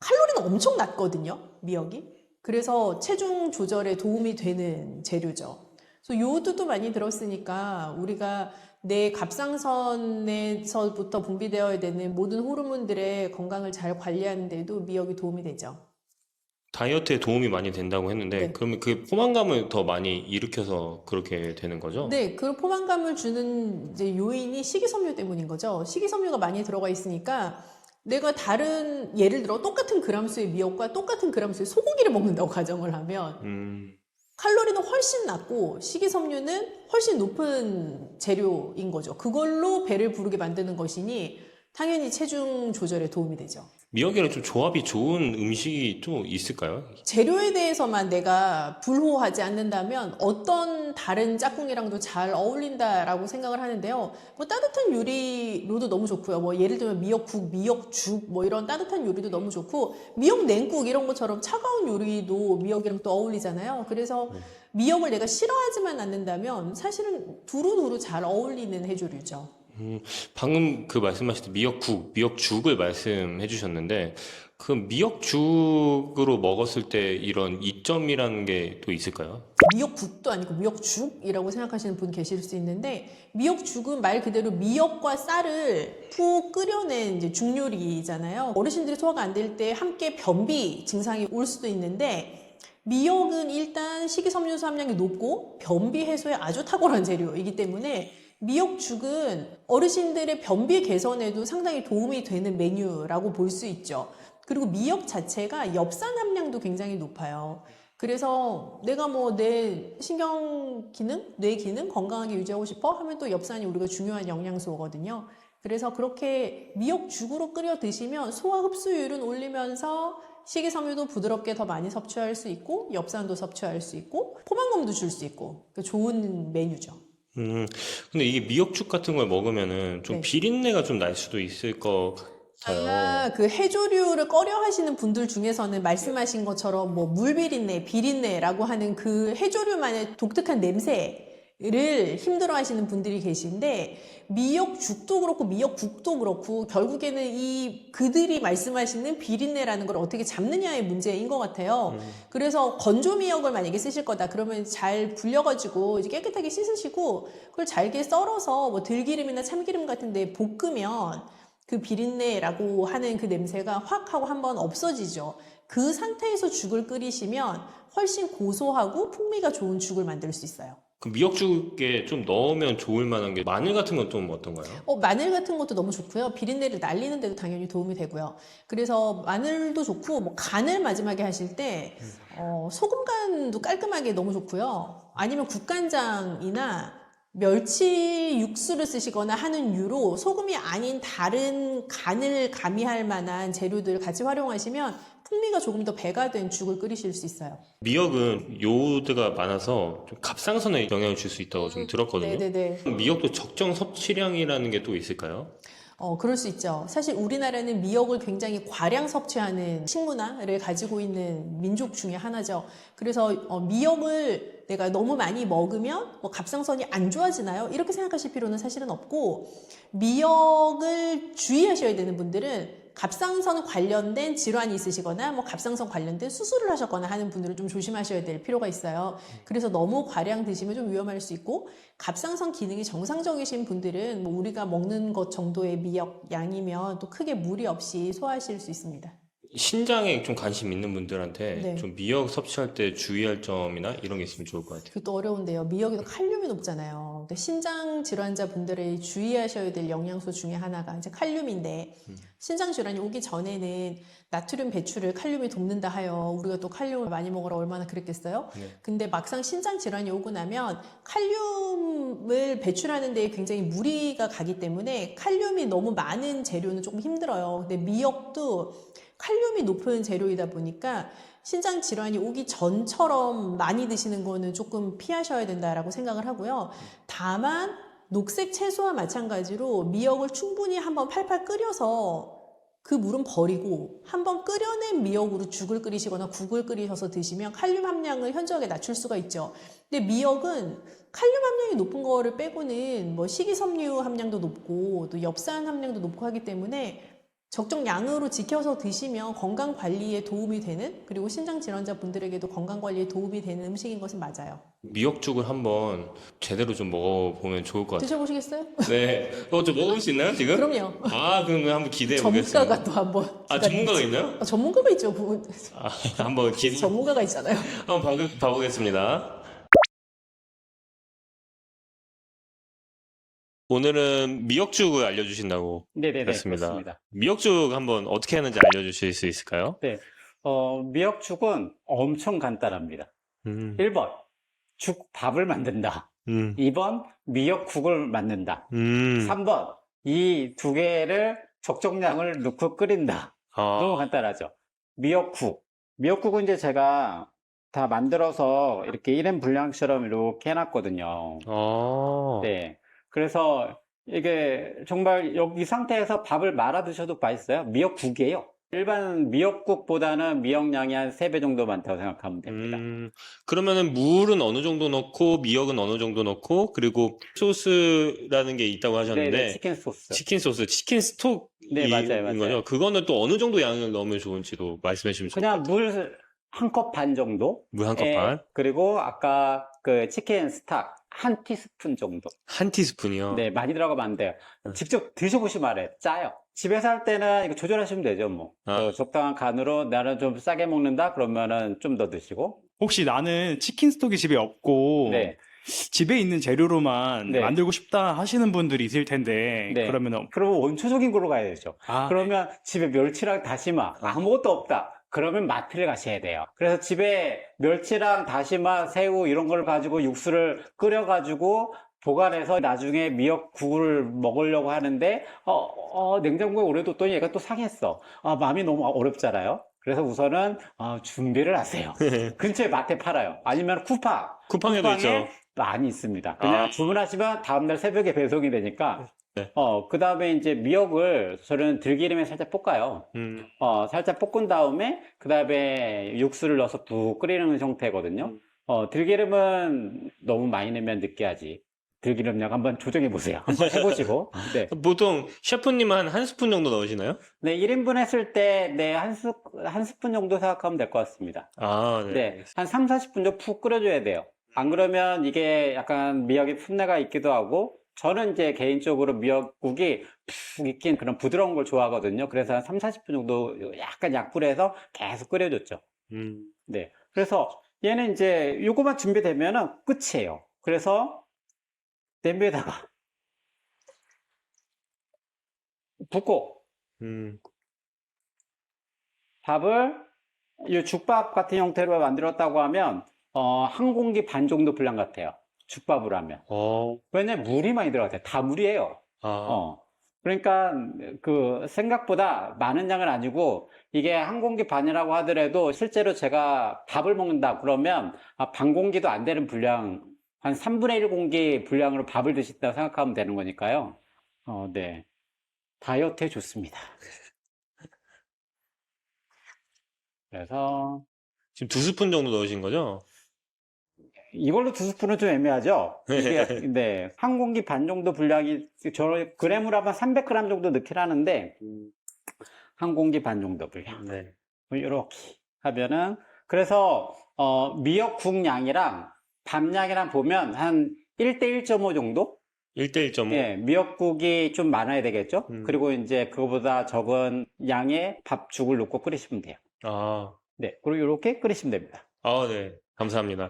칼로리는 엄청 낮거든요, 미역이. 그래서 체중 조절에 도움이 되는 재료죠. 그래서 요오드도 많이 들었으니까 우리가 내 갑상선에서부터 분비되어야 되는 모든 호르몬들의 건강을 잘 관리하는 데도 미역이 도움이 되죠. 다이어트에 도움이 많이 된다고 했는데 네. 그러면 그 포만감을 더 많이 일으켜서 그렇게 되는 거죠? 네, 그 포만감을 주는 이제 요인이 식이섬유 때문인 거죠. 식이섬유가 많이 들어가 있으니까 내가 다른 예를 들어 똑같은 그람수의 미역과 똑같은 그람수의 소고기를 먹는다고 가정을 하면 칼로리는 훨씬 낮고 식이섬유는 훨씬 높은 재료인 거죠. 그걸로 배를 부르게 만드는 것이니 당연히 체중 조절에 도움이 되죠. 미역이랑 좀 조합이 좋은 음식이 또 있을까요? 재료에 대해서만 내가 불호하지 않는다면 어떤 다른 짝꿍이랑도 잘 어울린다라고 생각을 하는데요. 뭐 따뜻한 요리로도 너무 좋고요. 뭐 예를 들면 미역국, 미역죽 뭐 이런 따뜻한 요리도 너무 좋고 미역 냉국 이런 것처럼 차가운 요리도 미역이랑 또 어울리잖아요. 그래서 미역을 내가 싫어하지만 않는다면 사실은 두루두루 잘 어울리는 해조류죠. 방금 그 말씀하실 때 미역국, 미역죽을 말씀해 주셨는데 그 미역죽으로 먹었을 때 이런 이점이라는 게 또 있을까요? 미역국도 아니고 미역죽이라고 생각하시는 분 계실 수 있는데 미역죽은 말 그대로 미역과 쌀을 푹 끓여낸 이제 죽요리잖아요. 어르신들이 소화가 안 될 때 함께 변비 증상이 올 수도 있는데 미역은 일단 식이섬유소 함량이 높고 변비 해소에 아주 탁월한 재료이기 때문에 미역죽은 어르신들의 변비 개선에도 상당히 도움이 되는 메뉴라고 볼 수 있죠. 그리고 미역 자체가 엽산 함량도 굉장히 높아요. 그래서 내가 뭐 내 신경 기능, 뇌 기능 건강하게 유지하고 싶어 하면 또 엽산이 우리가 중요한 영양소거든요. 그래서 그렇게 미역죽으로 끓여 드시면 소화 흡수율은 올리면서 식이섬유도 부드럽게 더 많이 섭취할 수 있고 엽산도 섭취할 수 있고 포만감도 줄 수 있고 좋은 메뉴죠. 근데 이게 미역죽 같은 걸 먹으면은 좀 네. 비린내가 좀 날 수도 있을 것 같아요. 그 해조류를 꺼려 하시는 분들 중에서는 말씀하신 것처럼 뭐 물비린내, 비린내라고 하는 그 해조류만의 독특한 냄새를 힘들어 하시는 분들이 계신데 미역죽도 그렇고 미역국도 그렇고 결국에는 이 그들이 말씀하시는 비린내라는 걸 어떻게 잡느냐의 문제인 것 같아요. 그래서 건조 미역을 만약에 쓰실 거다 그러면 잘 불려가지고 이제 깨끗하게 씻으시고 그걸 잘게 썰어서 뭐 들기름이나 참기름 같은 데 볶으면 그 비린내라고 하는 그 냄새가 확 하고 한번 없어지죠. 그 상태에서 죽을 끓이시면 훨씬 고소하고 풍미가 좋은 죽을 만들 수 있어요. 그 미역죽에 좀 넣으면 좋을 만한 게 마늘 같은 건 좀 어떤가요? 마늘 같은 것도 너무 좋고요. 비린내를 날리는 데도 당연히 도움이 되고요. 그래서 마늘도 좋고 뭐 간을 마지막에 하실 때 소금 간도 깔끔하게 너무 좋고요. 아니면 국간장이나 멸치 육수를 쓰시거나 하는 유로 소금이 아닌 다른 간을 가미할 만한 재료들을 같이 활용하시면 풍미가 조금 더 배가 된 죽을 끓이실 수 있어요. 미역은 요오드가 많아서 좀 갑상선에 영향을 줄 수 있다고 좀 들었거든요. 네네네. 미역도 적정 섭취량이라는 게 또 있을까요? 그럴 수 있죠. 사실 우리나라는 미역을 굉장히 과량 섭취하는 식문화를 가지고 있는 민족 중에 하나죠. 그래서 미역을 내가 너무 많이 먹으면 뭐 갑상선이 안 좋아지나요? 이렇게 생각하실 필요는 사실은 없고 미역을 주의하셔야 되는 분들은 갑상선 관련된 질환이 있으시거나 뭐 갑상선 관련된 수술을 하셨거나 하는 분들은 좀 조심하셔야 될 필요가 있어요. 그래서 너무 과량 드시면 좀 위험할 수 있고, 갑상선 기능이 정상적이신 분들은 뭐 우리가 먹는 것 정도의 미역 양이면 또 크게 무리 없이 소화하실 수 있습니다. 신장에 좀 관심 있는 분들한테 네. 좀 미역 섭취할 때 주의할 점이나 이런 게 있으면 좋을 것 같아요. 그것도 어려운데요. 미역에도 칼륨이 높잖아요. 근데 신장 질환자 분들이 주의하셔야 될 영양소 중에 하나가 이제 칼륨인데, 신장 질환이 오기 전에는 나트륨 배출을 칼륨이 돕는다 하여 우리가 또 칼륨을 많이 먹으라 얼마나 그랬겠어요? 네. 근데 막상 신장 질환이 오고 나면 칼륨을 배출하는 데 굉장히 무리가 가기 때문에 칼륨이 너무 많은 재료는 조금 힘들어요. 근데 미역도 칼륨이 높은 재료이다 보니까 신장 질환이 오기 전처럼 많이 드시는 거는 조금 피하셔야 된다라고 생각을 하고요. 다만 녹색 채소와 마찬가지로 미역을 충분히 한번 팔팔 끓여서 그 물은 버리고 한번 끓여낸 미역으로 죽을 끓이시거나 국을 끓이셔서 드시면 칼륨 함량을 현저하게 낮출 수가 있죠. 근데 미역은 칼륨 함량이 높은 거를 빼고는 뭐 식이섬유 함량도 높고 또 엽산 함량도 높고 하기 때문에 적정 양으로 지켜서 드시면 건강 관리에 도움이 되는, 그리고 신장 질환자 분들에게도 건강 관리에 도움이 되는 음식인 것은 맞아요. 미역죽을 한번 제대로 좀 먹어보면 좋을 것 같아요. 드셔보시겠어요? 네. 좀 먹어볼 수 있나요, 지금? 그럼요. 그러면 한번 기대해 보겠습니다. 전문가가 또 한번. 전문가가 있나요? 전문가가 있죠. 그분. 한번 전문가가 있잖아요. 한번 봐보겠습니다. 오늘은 미역죽을 알려주신다고 네네네, 그렇습니다. 그렇습니다. 미역죽 한번 어떻게 하는지 알려주실 수 있을까요? 네, 미역죽은 엄청 간단합니다. 음, 1번, 밥을 만든다. 음, 2번, 미역국을 만든다. 3번, 이 두 개를 적정량을 넣고 끓인다. 너무 간단하죠. 미역국은 이제 제가 다 만들어서 이렇게 1인 분량처럼 이렇게 해놨거든요. 네. 그래서 이게 정말 여기 상태에서 밥을 말아 드셔도 맛있어요. 미역국이에요. 일반 미역국보다는 미역량이 한 3배 정도 많다고 생각하면 됩니다. 그러면은 물은 어느 정도 넣고 미역은 어느 정도 넣고 그리고 소스라는 게 있다고 하셨는데 네네, 치킨 소스. 치킨 소스, 치킨 스톡인 네, 맞아요. 거죠? 그거는 또 어느 정도 양을 넣으면 좋은지도 말씀해 주시면 좋을 것 그냥 같아요. 물 한 컵 반 정도? 물 한 컵 예, 반? 그리고 아까 그 치킨 스톡 한 티스푼 정도. 한 티스푼이요? 네, 많이 들어가면 안 돼요. 직접 드셔보시면 알아요. 짜요. 집에서 할 때는 이거 조절하시면 되죠, 뭐. 적당한 간으로 나는 좀 싸게 먹는다? 그러면은 좀 더 드시고. 혹시 나는 치킨 스톡이 집에 없고 네. 집에 있는 재료로만 네. 만들고 싶다 하시는 분들이 있을 텐데 네. 그러면 원초적인 걸로 가야 되죠. 그러면 집에 멸치랑 다시마 아무것도 없다. 그러면 마트를 가셔야 돼요. 그래서 집에 멸치랑 다시마, 새우 이런 걸 가지고 육수를 끓여가지고 보관해서 나중에 미역국을 먹으려고 하는데 냉장고에 오래 뒀더니 얘가 또 상했어. 마음이 너무 어렵잖아요. 그래서 우선은 준비를 하세요. 근처에 마트에 팔아요. 아니면 쿠팡에도 있죠. 많이 있습니다. 그냥 주문하시면 다음날 새벽에 배송이 되니까. 네. 그 다음에 이제 미역을 저는 들기름에 살짝 볶아요. 살짝 볶은 다음에 그 다음에 육수를 넣어서 푹 끓이는 형태거든요. 들기름은 너무 많이 넣으면 느끼하지. 들기름량 한번 조정해 보세요. 한번 해보시고. 네. 보통 셰프님은 한 스푼 정도 넣으시나요? 네, 1인분 했을 때, 네, 한 스푼 정도 생각하면 될 것 같습니다. 네. 네, 한 3, 40분 정도 푹 끓여줘야 돼요. 안 그러면 이게 약간 미역의 풋내가 있기도 하고, 저는 이제 개인적으로 미역국이 푹 익힌 그런 부드러운 걸 좋아하거든요. 그래서 한 3, 40분 정도 약간 약불에서 계속 끓여줬죠. 네. 그래서 얘는 이제 요거만 준비되면은 끝이에요. 그래서 냄비에다가 붓고 밥을 이 죽밥 같은 형태로 만들었다고 하면 한 공기 반 정도 분량 같아요. 죽밥으로 하면. 왜냐면 물이 많이 들어가요. 다 물이에요. 그러니까 그 생각보다 많은 양은 아니고 이게 한 공기 반이라고 하더라도 실제로 제가 밥을 먹는다 그러면 반 공기도 안 되는 분량, 한 3분의 1 공기 분량으로 밥을 드신다고 생각하면 되는 거니까요. 네. 다이어트에 좋습니다. 그래서 지금 2스푼 정도 넣으신 거죠? 이걸로 2스푼은 좀 애매하죠? 이게, 네. 한 공기 반 정도 분량이, 그램으로 하면 300g 정도 넣긴 하는데, 한 공기 반 정도 분량. 네. 이렇게 하면은, 그래서, 미역국 양이랑 밥 양이랑 보면 한 1대 1.5 정도? 1대 1.5. 예, 미역국이 좀 많아야 되겠죠? 음. 그리고 이제 그거보다 적은 양의 밥죽을 넣고 끓이시면 돼요. 아, 네, 그리고 이렇게 끓이시면 됩니다. 네. 감사합니다.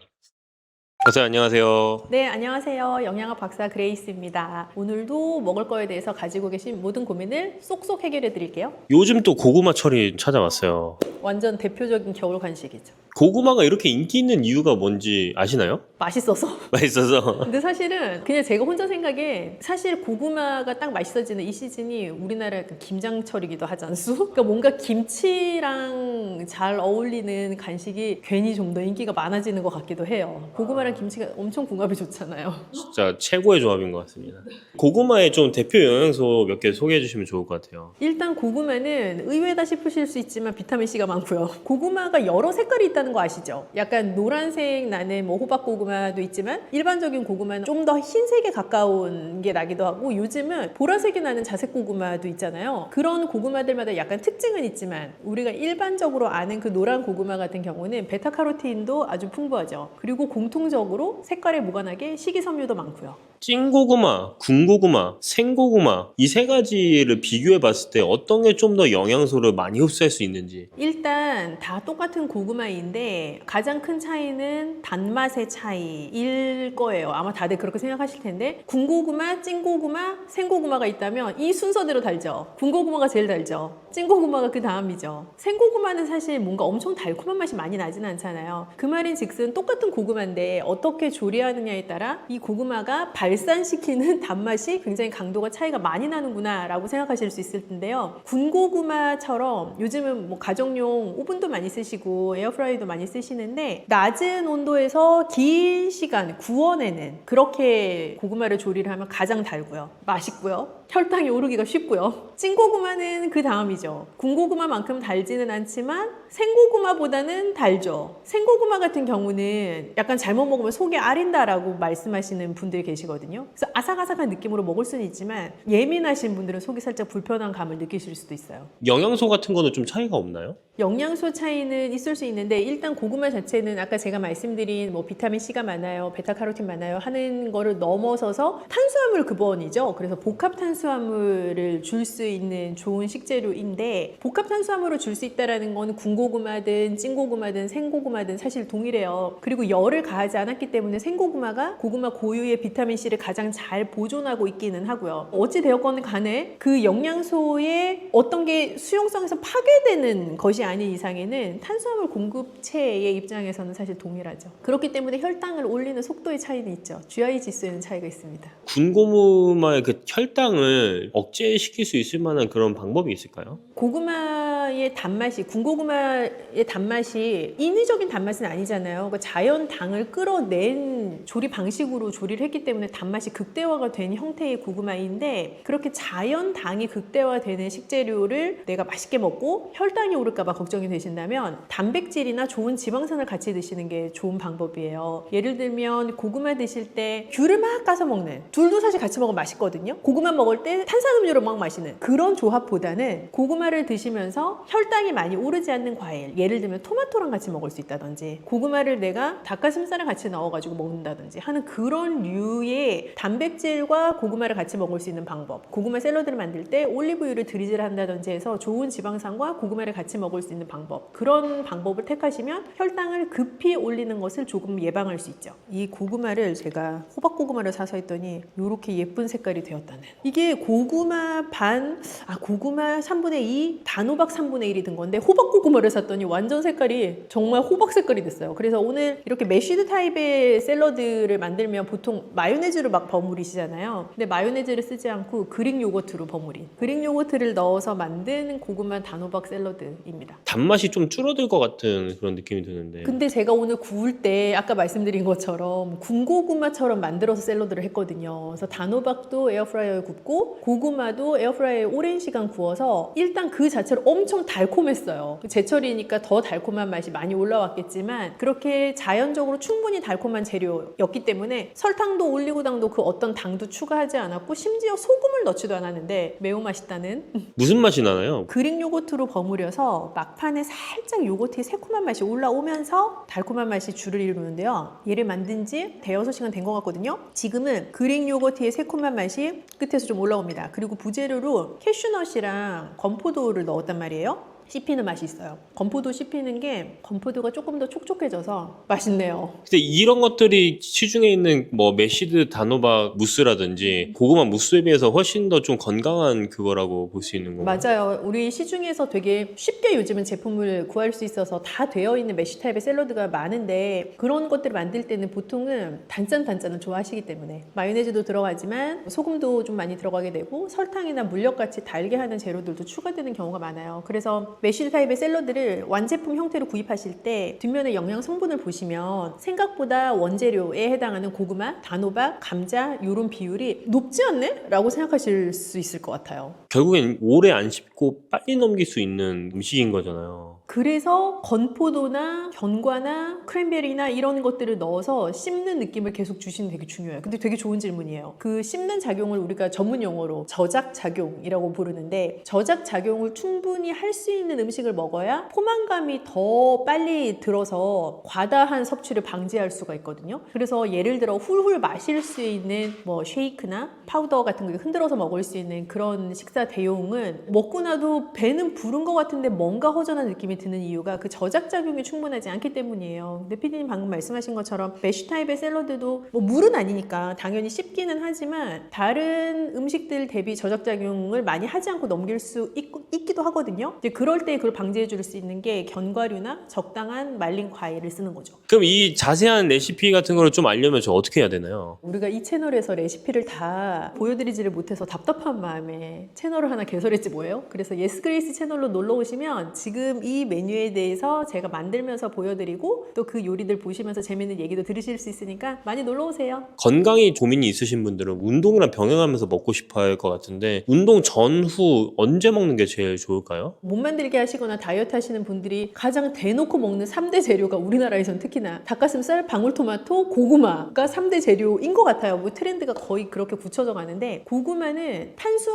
선생님 안녕하세요. 네, 안녕하세요. 영양학 박사 그레이스입니다. 오늘도 먹을 거에 대해서 가지고 계신 모든 고민을 쏙쏙 해결해 드릴게요. 요즘 또 고구마철이 찾아왔어요. 완전 대표적인 겨울 간식이죠. 고구마가 이렇게 인기 있는 이유가 뭔지 아시나요? 맛있어서. 맛있어서. 근데 사실은 그냥 제가 혼자 생각에 사실 고구마가 딱 맛있어지는 이 시즌이 우리나라의 그 김장철이기도 하지 않수? 그러니까 뭔가 김치랑 잘 어울리는 간식이 괜히 좀 더 인기가 많아지는 것 같기도 해요. 고구마랑 김치가 엄청 궁합이 좋잖아요. 진짜 최고의 조합인 것 같습니다. 고구마의 좀 대표 영양소 몇 개 소개해 주시면 좋을 것 같아요. 일단 고구마는 의외다 싶으실 수 있지만 비타민C가 많고요. 고구마가 여러 색깔이 있다는 거 아시죠? 약간 노란색 나는 뭐 호박고구마도 있지만 일반적인 고구마는 좀 더 흰색에 가까운 게 나기도 하고 요즘은 보라색이 나는 자색고구마도 있잖아요. 그런 고구마들마다 약간 특징은 있지만 우리가 일반적으로 아는 그 노란 고구마 같은 경우는 베타카로틴도 아주 풍부하죠. 그리고 공통적으로 색깔에 무관하게 식이섬유도 많고요. 찐고구마, 군고구마, 생고구마 이 세 가지를 비교해 봤을 때 어떤 게 좀 더 영양소를 많이 흡수할 수 있는지. 일단 다 똑같은 고구마인데 가장 큰 차이는 단맛의 차이일 거예요. 아마 다들 그렇게 생각하실 텐데 군고구마, 찐고구마, 생고구마가 있다면 이 순서대로 달죠. 군고구마가 제일 달죠. 찐고구마가 그 다음이죠. 생고구마는 사실 뭔가 엄청 달콤한 맛이 많이 나진 않잖아요. 그 말인즉슨 똑같은 고구마인데 어떻게 조리하느냐에 따라 이 고구마가 발산시키는 단맛이 굉장히 강도가 차이가 많이 나는구나 라고 생각하실 수 있을 텐데요. 군고구마처럼 요즘은 뭐 가정용 오븐도 많이 쓰시고 에어프라이도 많이 쓰시는데 낮은 온도에서 긴 시간 구워내는 그렇게 고구마를 조리를 하면 가장 달고요. 맛있고요. 혈당이 오르기가 쉽고요. 찐고구마는 그 다음이죠. 군고구마만큼 달지는 않지만 생고구마보다는 달죠. 생고구마 같은 경우는 약간 잘못 먹으면 속이 아린다라고 말씀하시는 분들이 계시거든요. 그래서 아삭아삭한 느낌으로 먹을 수는 있지만 예민하신 분들은 속이 살짝 불편한 감을 느끼실 수도 있어요. 영양소 같은 거는 좀 차이가 없나요? 영양소 차이는 있을 수 있는데 일단 고구마 자체는 아까 제가 말씀드린 뭐 비타민C가 많아요, 베타카로틴 많아요 하는 거를 넘어서서 탄수화물 근원이죠. 그래서 복합 탄수화물을 줄 수 있는 좋은 식재료인데 복합 탄수화물을 줄 수 있다라는 건 군고구마든 찐고구마든 생고구마든 사실 동일해요. 그리고 열을 가하지 않았기 때문에 생고구마가 고구마 고유의 비타민C를 가장 잘 보존하고 있기는 하고요. 어찌 되었건 간에 그 영양소의 어떤 게 수용성에서 파괴되는 것이 아닌 이상에는 탄수화물 공급체의 입장에서는 사실 동일하죠. 그렇기 때문에 혈당을 올리는 속도의 차이는 있죠. GI 지수에는 차이가 있습니다. 군고구마의 그 혈당을 억제시킬 수 있을 만한 그런 방법이 있을까요? 고구마의 단맛이 군고구마의 단맛이 인위적인 단맛은 아니잖아요. 그러니까 자연 당을 끌어낸 조리 방식으로 조리를 했기 때문에 단맛이 극대화가 된 형태의 고구마인데 그렇게 자연 당이 극대화되는 식재료를 내가 맛있게 먹고 혈당이 오를까 봐 걱정이 되신다면 단백질이나 좋은 지방산을 같이 드시는 게 좋은 방법이에요. 예를 들면 고구마 드실 때 귤을 막 까서 먹는 둘도 사실 같이 먹으면 맛있거든요. 고구마 먹을 때 탄산음료를 막 마시는 그런 조합보다는 고구마를 드시면서 혈당이 많이 오르지 않는 과일 예를 들면 토마토랑 같이 먹을 수 있다든지 고구마를 내가 닭가슴살을 같이 넣어가지고 먹는다든지 하는 그런 류의 단백질과 고구마를 같이 먹을 수 있는 방법 고구마 샐러드를 만들 때 올리브유를 드리즐 한다든지 해서 좋은 지방산과 고구마를 같이 먹을 수 있는 방법 그런 방법을 택하시면 혈당을 급히 올리는 것을 조금 예방할 수 있죠. 이 고구마를 제가 호박고구마를 사서 했더니 이렇게 예쁜 색깔이 되었다는 이게 고구마 고구마 3분의 2 단호박 3분의 1이 든 건데 호박고구마를 샀더니 완전 색깔이 정말 호박 색깔이 됐어요. 그래서 오늘 이렇게 메쉬드 타입의 샐러드를 만들면 보통 마요네즈로 막 버무리시잖아요. 근데 마요네즈를 쓰지 않고 그릭 요거트로 버무린 그릭 요거트를 넣어서 만든 고구마 단호박 샐러드입니다. 단맛이 좀 줄어들 것 같은 그런 느낌이 드는데. 근데 제가 오늘 구울 때 아까 말씀드린 것처럼 군고구마처럼 만들어서 샐러드를 했거든요. 그래서 단호박도 에어프라이어에 굽고 고구마도 에어프라이어에 오랜 시간 구워서 일단 그 자체로 엄청 달콤했어요. 제철이니까 더 달콤한 맛이 많이 올라왔겠지만 그렇게 자연적으로 충분히 달콤한 재료였기 때문에 설탕도 올리고당도 그 어떤 당도 추가하지 않았고 심지어 소금을 콩을 넣지도 않았는데 매우 맛있다는 무슨 맛이 나나요? 그릭 요거트로 버무려서 막판에 살짝 요거트의 새콤한 맛이 올라오면서 달콤한 맛이 줄을 이루는데요. 얘를 만든 지 대여섯 시간 된 것 같거든요. 지금은 그릭 요거트의 새콤한 맛이 끝에서 좀 올라옵니다. 그리고 부재료로 캐슈넛이랑 건포도를 넣었단 말이에요. 씹히는 맛이 있어요. 건포도 씹히는 게 건포도가 조금 더 촉촉해져서 맛있네요. 근데 이런 것들이 시중에 있는 뭐 메시드 단호박 무스라든지 고구마 무스에 비해서 훨씬 더 좀 건강한 그거라고 볼 수 있는 건가요? 맞아요. 우리 시중에서 되게 쉽게 요즘은 제품을 구할 수 있어서 다 되어 있는 메쉬 타입의 샐러드가 많은데 그런 것들을 만들 때는 보통은 단짠단짠을 좋아하시기 때문에 마요네즈도 들어가지만 소금도 좀 많이 들어가게 되고 설탕이나 물엿같이 달게 하는 재료들도 추가되는 경우가 많아요. 그래서 메쉬 타입의 샐러드를 완제품 형태로 구입하실 때 뒷면의 영양 성분을 보시면 생각보다 원재료에 해당하는 고구마, 단호박, 감자 이런 비율이 높지 않네? 라고 생각하실 수 있을 것 같아요. 결국엔 오래 안 씹고 빨리 넘길 수 있는 음식인 거잖아요. 그래서 건포도나 견과나 크랜베리나 이런 것들을 넣어서 씹는 느낌을 계속 주시는 게 되게 중요해요. 근데 되게 좋은 질문이에요. 그 씹는 작용을 우리가 전문 용어로 저작작용이라고 부르는데 저작작용을 충분히 할 수 있는 음식을 먹어야 포만감이 더 빨리 들어서 과다한 섭취를 방지할 수가 있거든요. 그래서 예를 들어 훌훌 마실 수 있는 뭐 쉐이크나 파우더 같은 거 흔들어서 먹을 수 있는 그런 식사 대용은 먹고 나도 배는 부른 것 같은데 뭔가 허전한 느낌이 드는 이유가 그 저작작용이 충분하지 않기 때문이에요. 근데 피디님 방금 말씀하신 것처럼 메쉬 타입의 샐러드도 뭐 물은 아니니까 당연히 씹기는 하지만 다른 음식들 대비 저작작용을 많이 하지 않고 넘길 수 있기도 하거든요. 이제 그럴 때 그걸 방지해 줄 수 있는 게 견과류나 적당한 말린 과일을 쓰는 거죠. 그럼 이 자세한 레시피 같은 거를 좀 알려면 저 어떻게 해야 되나요? 우리가 이 채널에서 레시피를 다 보여드리지를 못해서 답답한 마음에 채널을 하나 개설했지 뭐예요? 그래서 예스그레이스 채널로 놀러 오시면 지금 이 메뉴에 대해서 제가 만들면서 보여드리고 또 그 요리들 보시면서 재밌는 얘기도 들으실 수 있으니까 많이 놀러 오세요. 건강에 고민이 있으신 분들은 운동이랑 병행하면서 먹고 싶어 할 것 같은데 운동 전후 언제 먹는 게 제일 좋을까요? 못 만들게 하시거나 다이어트 하시는 분들이 가장 대놓고 먹는 3대 재료가 우리나라에서는 특히나 닭가슴살, 방울토마토, 고구마가 3대 재료인 것 같아요. 뭐 트렌드가 거의 그렇게 굳혀져 가는데 고구마는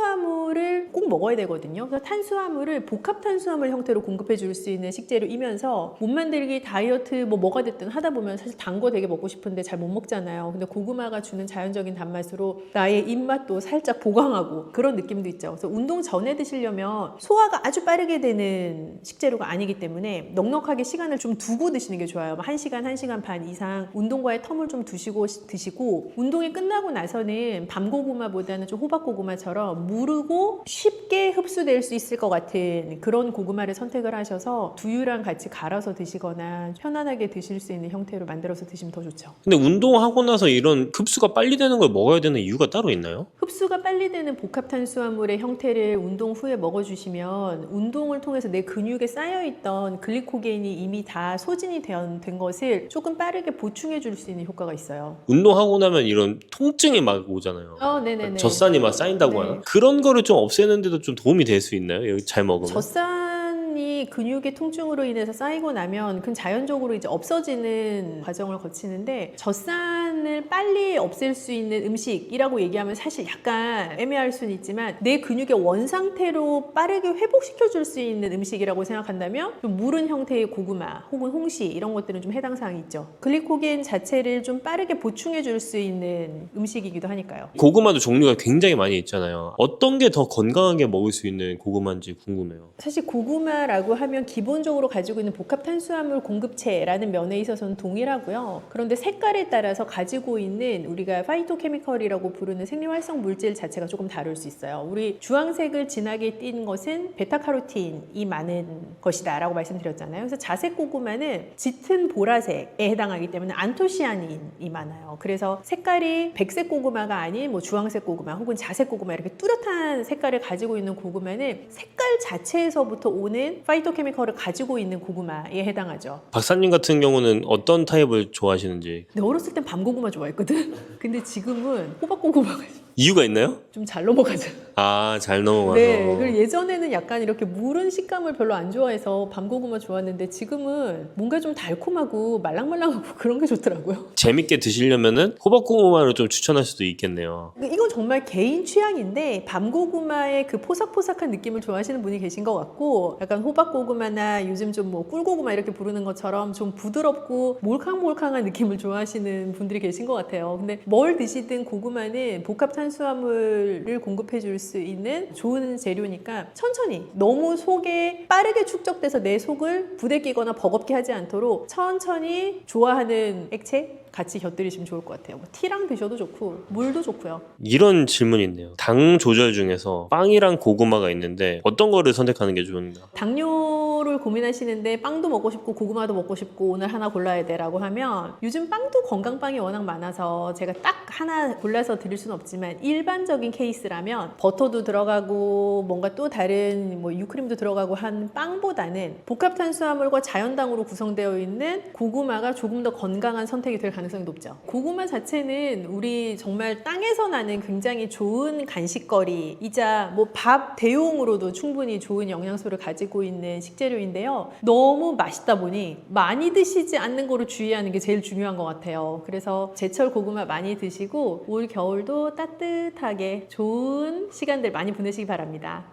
탄수화물을 꼭 먹어야 되거든요. 그래서 탄수화물을 복합 탄수화물 형태로 공급해 줄 수 있는 식재료이면서 못 만들기 다이어트 뭐가 됐든 하다 보면 사실 단 거 되게 먹고 싶은데 잘 못 먹잖아요. 근데 고구마가 주는 자연적인 단맛으로 나의 입맛도 살짝 보강하고 그런 느낌도 있죠. 그래서 운동 전에 드시려면 소화가 아주 빠르게 되는 식재료가 아니기 때문에 넉넉하게 시간을 좀 두고 드시는 게 좋아요. 1시간, 1시간 반 이상 운동과의 텀을 좀 두시고 드시고 운동이 끝나고 나서는 밤고구마보다는 좀 호박고구마처럼 무르고 쉽게 흡수될 수 있을 것 같은 그런 고구마를 선택을 하셔서 두유랑 같이 갈아서 드시거나 편안하게 드실 수 있는 형태로 만들어서 드시면 더 좋죠. 근데 운동하고 나서 이런 흡수가 빨리 되는 걸 먹어야 되는 이유가 따로 있나요? 흡수가 빨리 되는 복합탄수화물의 형태를 운동 후에 먹어주시면 운동을 통해서 내 근육에 쌓여있던 글리코겐이 이미 다 소진이 된 것을 조금 빠르게 보충해 줄 수 있는 효과가 있어요. 운동하고 나면 이런 통증이 막 오잖아요. 네네네. 젖산이 막 쌓인다고 네. 하나? 그런 거를 좀 없애는데도 좀 도움이 될 수 있나요? 여기 잘 먹으면? 젖산이 근육의 통증으로 인해서 쌓이고 나면 그건 자연적으로 이제 없어지는 과정을 거치는데 젖산을 빨리 없앨 수 있는 음식이라고 얘기하면 사실 약간 애매할 수는 있지만 내 근육의 원상태로 빠르게 회복시켜 줄 수 있는 음식이라고 생각한다면 좀 무른 형태의 고구마 혹은 홍시 이런 것들은 좀 해당 사항이 있죠. 글리코겐 자체를 좀 빠르게 보충해 줄 수 있는 음식이기도 하니까요. 고구마도 종류가 굉장히 많이 있잖아요. 어떤 게 더 건강하게 먹을 수 있는 고구마인지 궁금해요. 사실 고구마라고 하면 기본적으로 가지고 있는 복합 탄수화물 공급체라는 면에 있어서는 동일하고요. 그런데 색깔에 따라서 가지고 있는 우리가 파이토케미컬이라고 부르는 생리활성 물질 자체가 조금 다를 수 있어요. 우리 주황색을 진하게 띈 것은 베타카로틴이 많은 것이다 라고 말씀드렸잖아요. 그래서 자색 고구마는 짙은 보라색에 해당하기 때문에 안토시아닌이 많아요. 그래서 색깔이 백색 고구마가 아닌 뭐 주황색 고구마 혹은 자색 고구마 이렇게 뚜렷한 색깔을 가지고 있는 고구마는 색깔 자체에서부터 오는 파이토케미컬을 가지고 있는 고구마에 해당하죠. 박사님 같은 경우는 어떤 타입을 좋아하시는지? 근데 어렸을 땐 밤고구마 좋아했거든. 근데 지금은 호박고구마가 이유가 있나요? 좀 잘 넘어가죠. 아, 잘 넘어가서. 네, 그리고 예전에는 약간 이렇게 무른 식감을 별로 안 좋아해서 밤고구마 좋았는데 지금은 뭔가 좀 달콤하고 말랑말랑하고 그런 게 좋더라고요. 재밌게 드시려면은 호박고구마를 좀 추천할 수도 있겠네요. 이건 정말 개인 취향인데 밤고구마의 그 포삭포삭한 느낌을 좋아하시는 분이 계신 것 같고 약간 호박고구마나 요즘 좀 뭐 꿀고구마 이렇게 부르는 것처럼 좀 부드럽고 몰캉몰캉한 느낌을 좋아하시는 분들이 계신 것 같아요. 근데 뭘 드시든 고구마는 복합 탄수화물을 공급해 줄 수 있는 좋은 재료니까 천천히 너무 속에 빠르게 축적돼서 내 속을 부대끼거나 버겁게 하지 않도록 천천히 좋아하는 액체 같이 곁들이시면 좋을 것 같아요. 뭐 티랑 드셔도 좋고 물도 좋고요. 이런 질문이 있네요. 당 조절 중에서 빵이랑 고구마가 있는데 어떤 거를 선택하는 게 좋은가? 당뇨를 고민하시는데 빵도 먹고 싶고 고구마도 먹고 싶고 오늘 하나 골라야 돼라고 하면 요즘 빵도 건강빵이 워낙 많아서 제가 딱 하나 골라서 드릴 수는 없지만 일반적인 케이스라면 버터도 들어가고 뭔가 또 다른 뭐 유크림도 들어가고 한 빵보다는 복합 탄수화물과 자연당으로 구성되어 있는 고구마가 조금 더 건강한 선택이 될 가능성이 높죠. 고구마 자체는 우리 정말 땅에서 나는 굉장히 좋은 간식거리이자 뭐 밥 대용으로도 충분히 좋은 영양소를 가지고 있는 식재료인데요. 너무 맛있다 보니 많이 드시지 않는 거를 주의하는 게 제일 중요한 것 같아요. 그래서 제철 고구마 많이 드시고 올 겨울도 따뜻하게 좋은 시간들 많이 보내시기 바랍니다.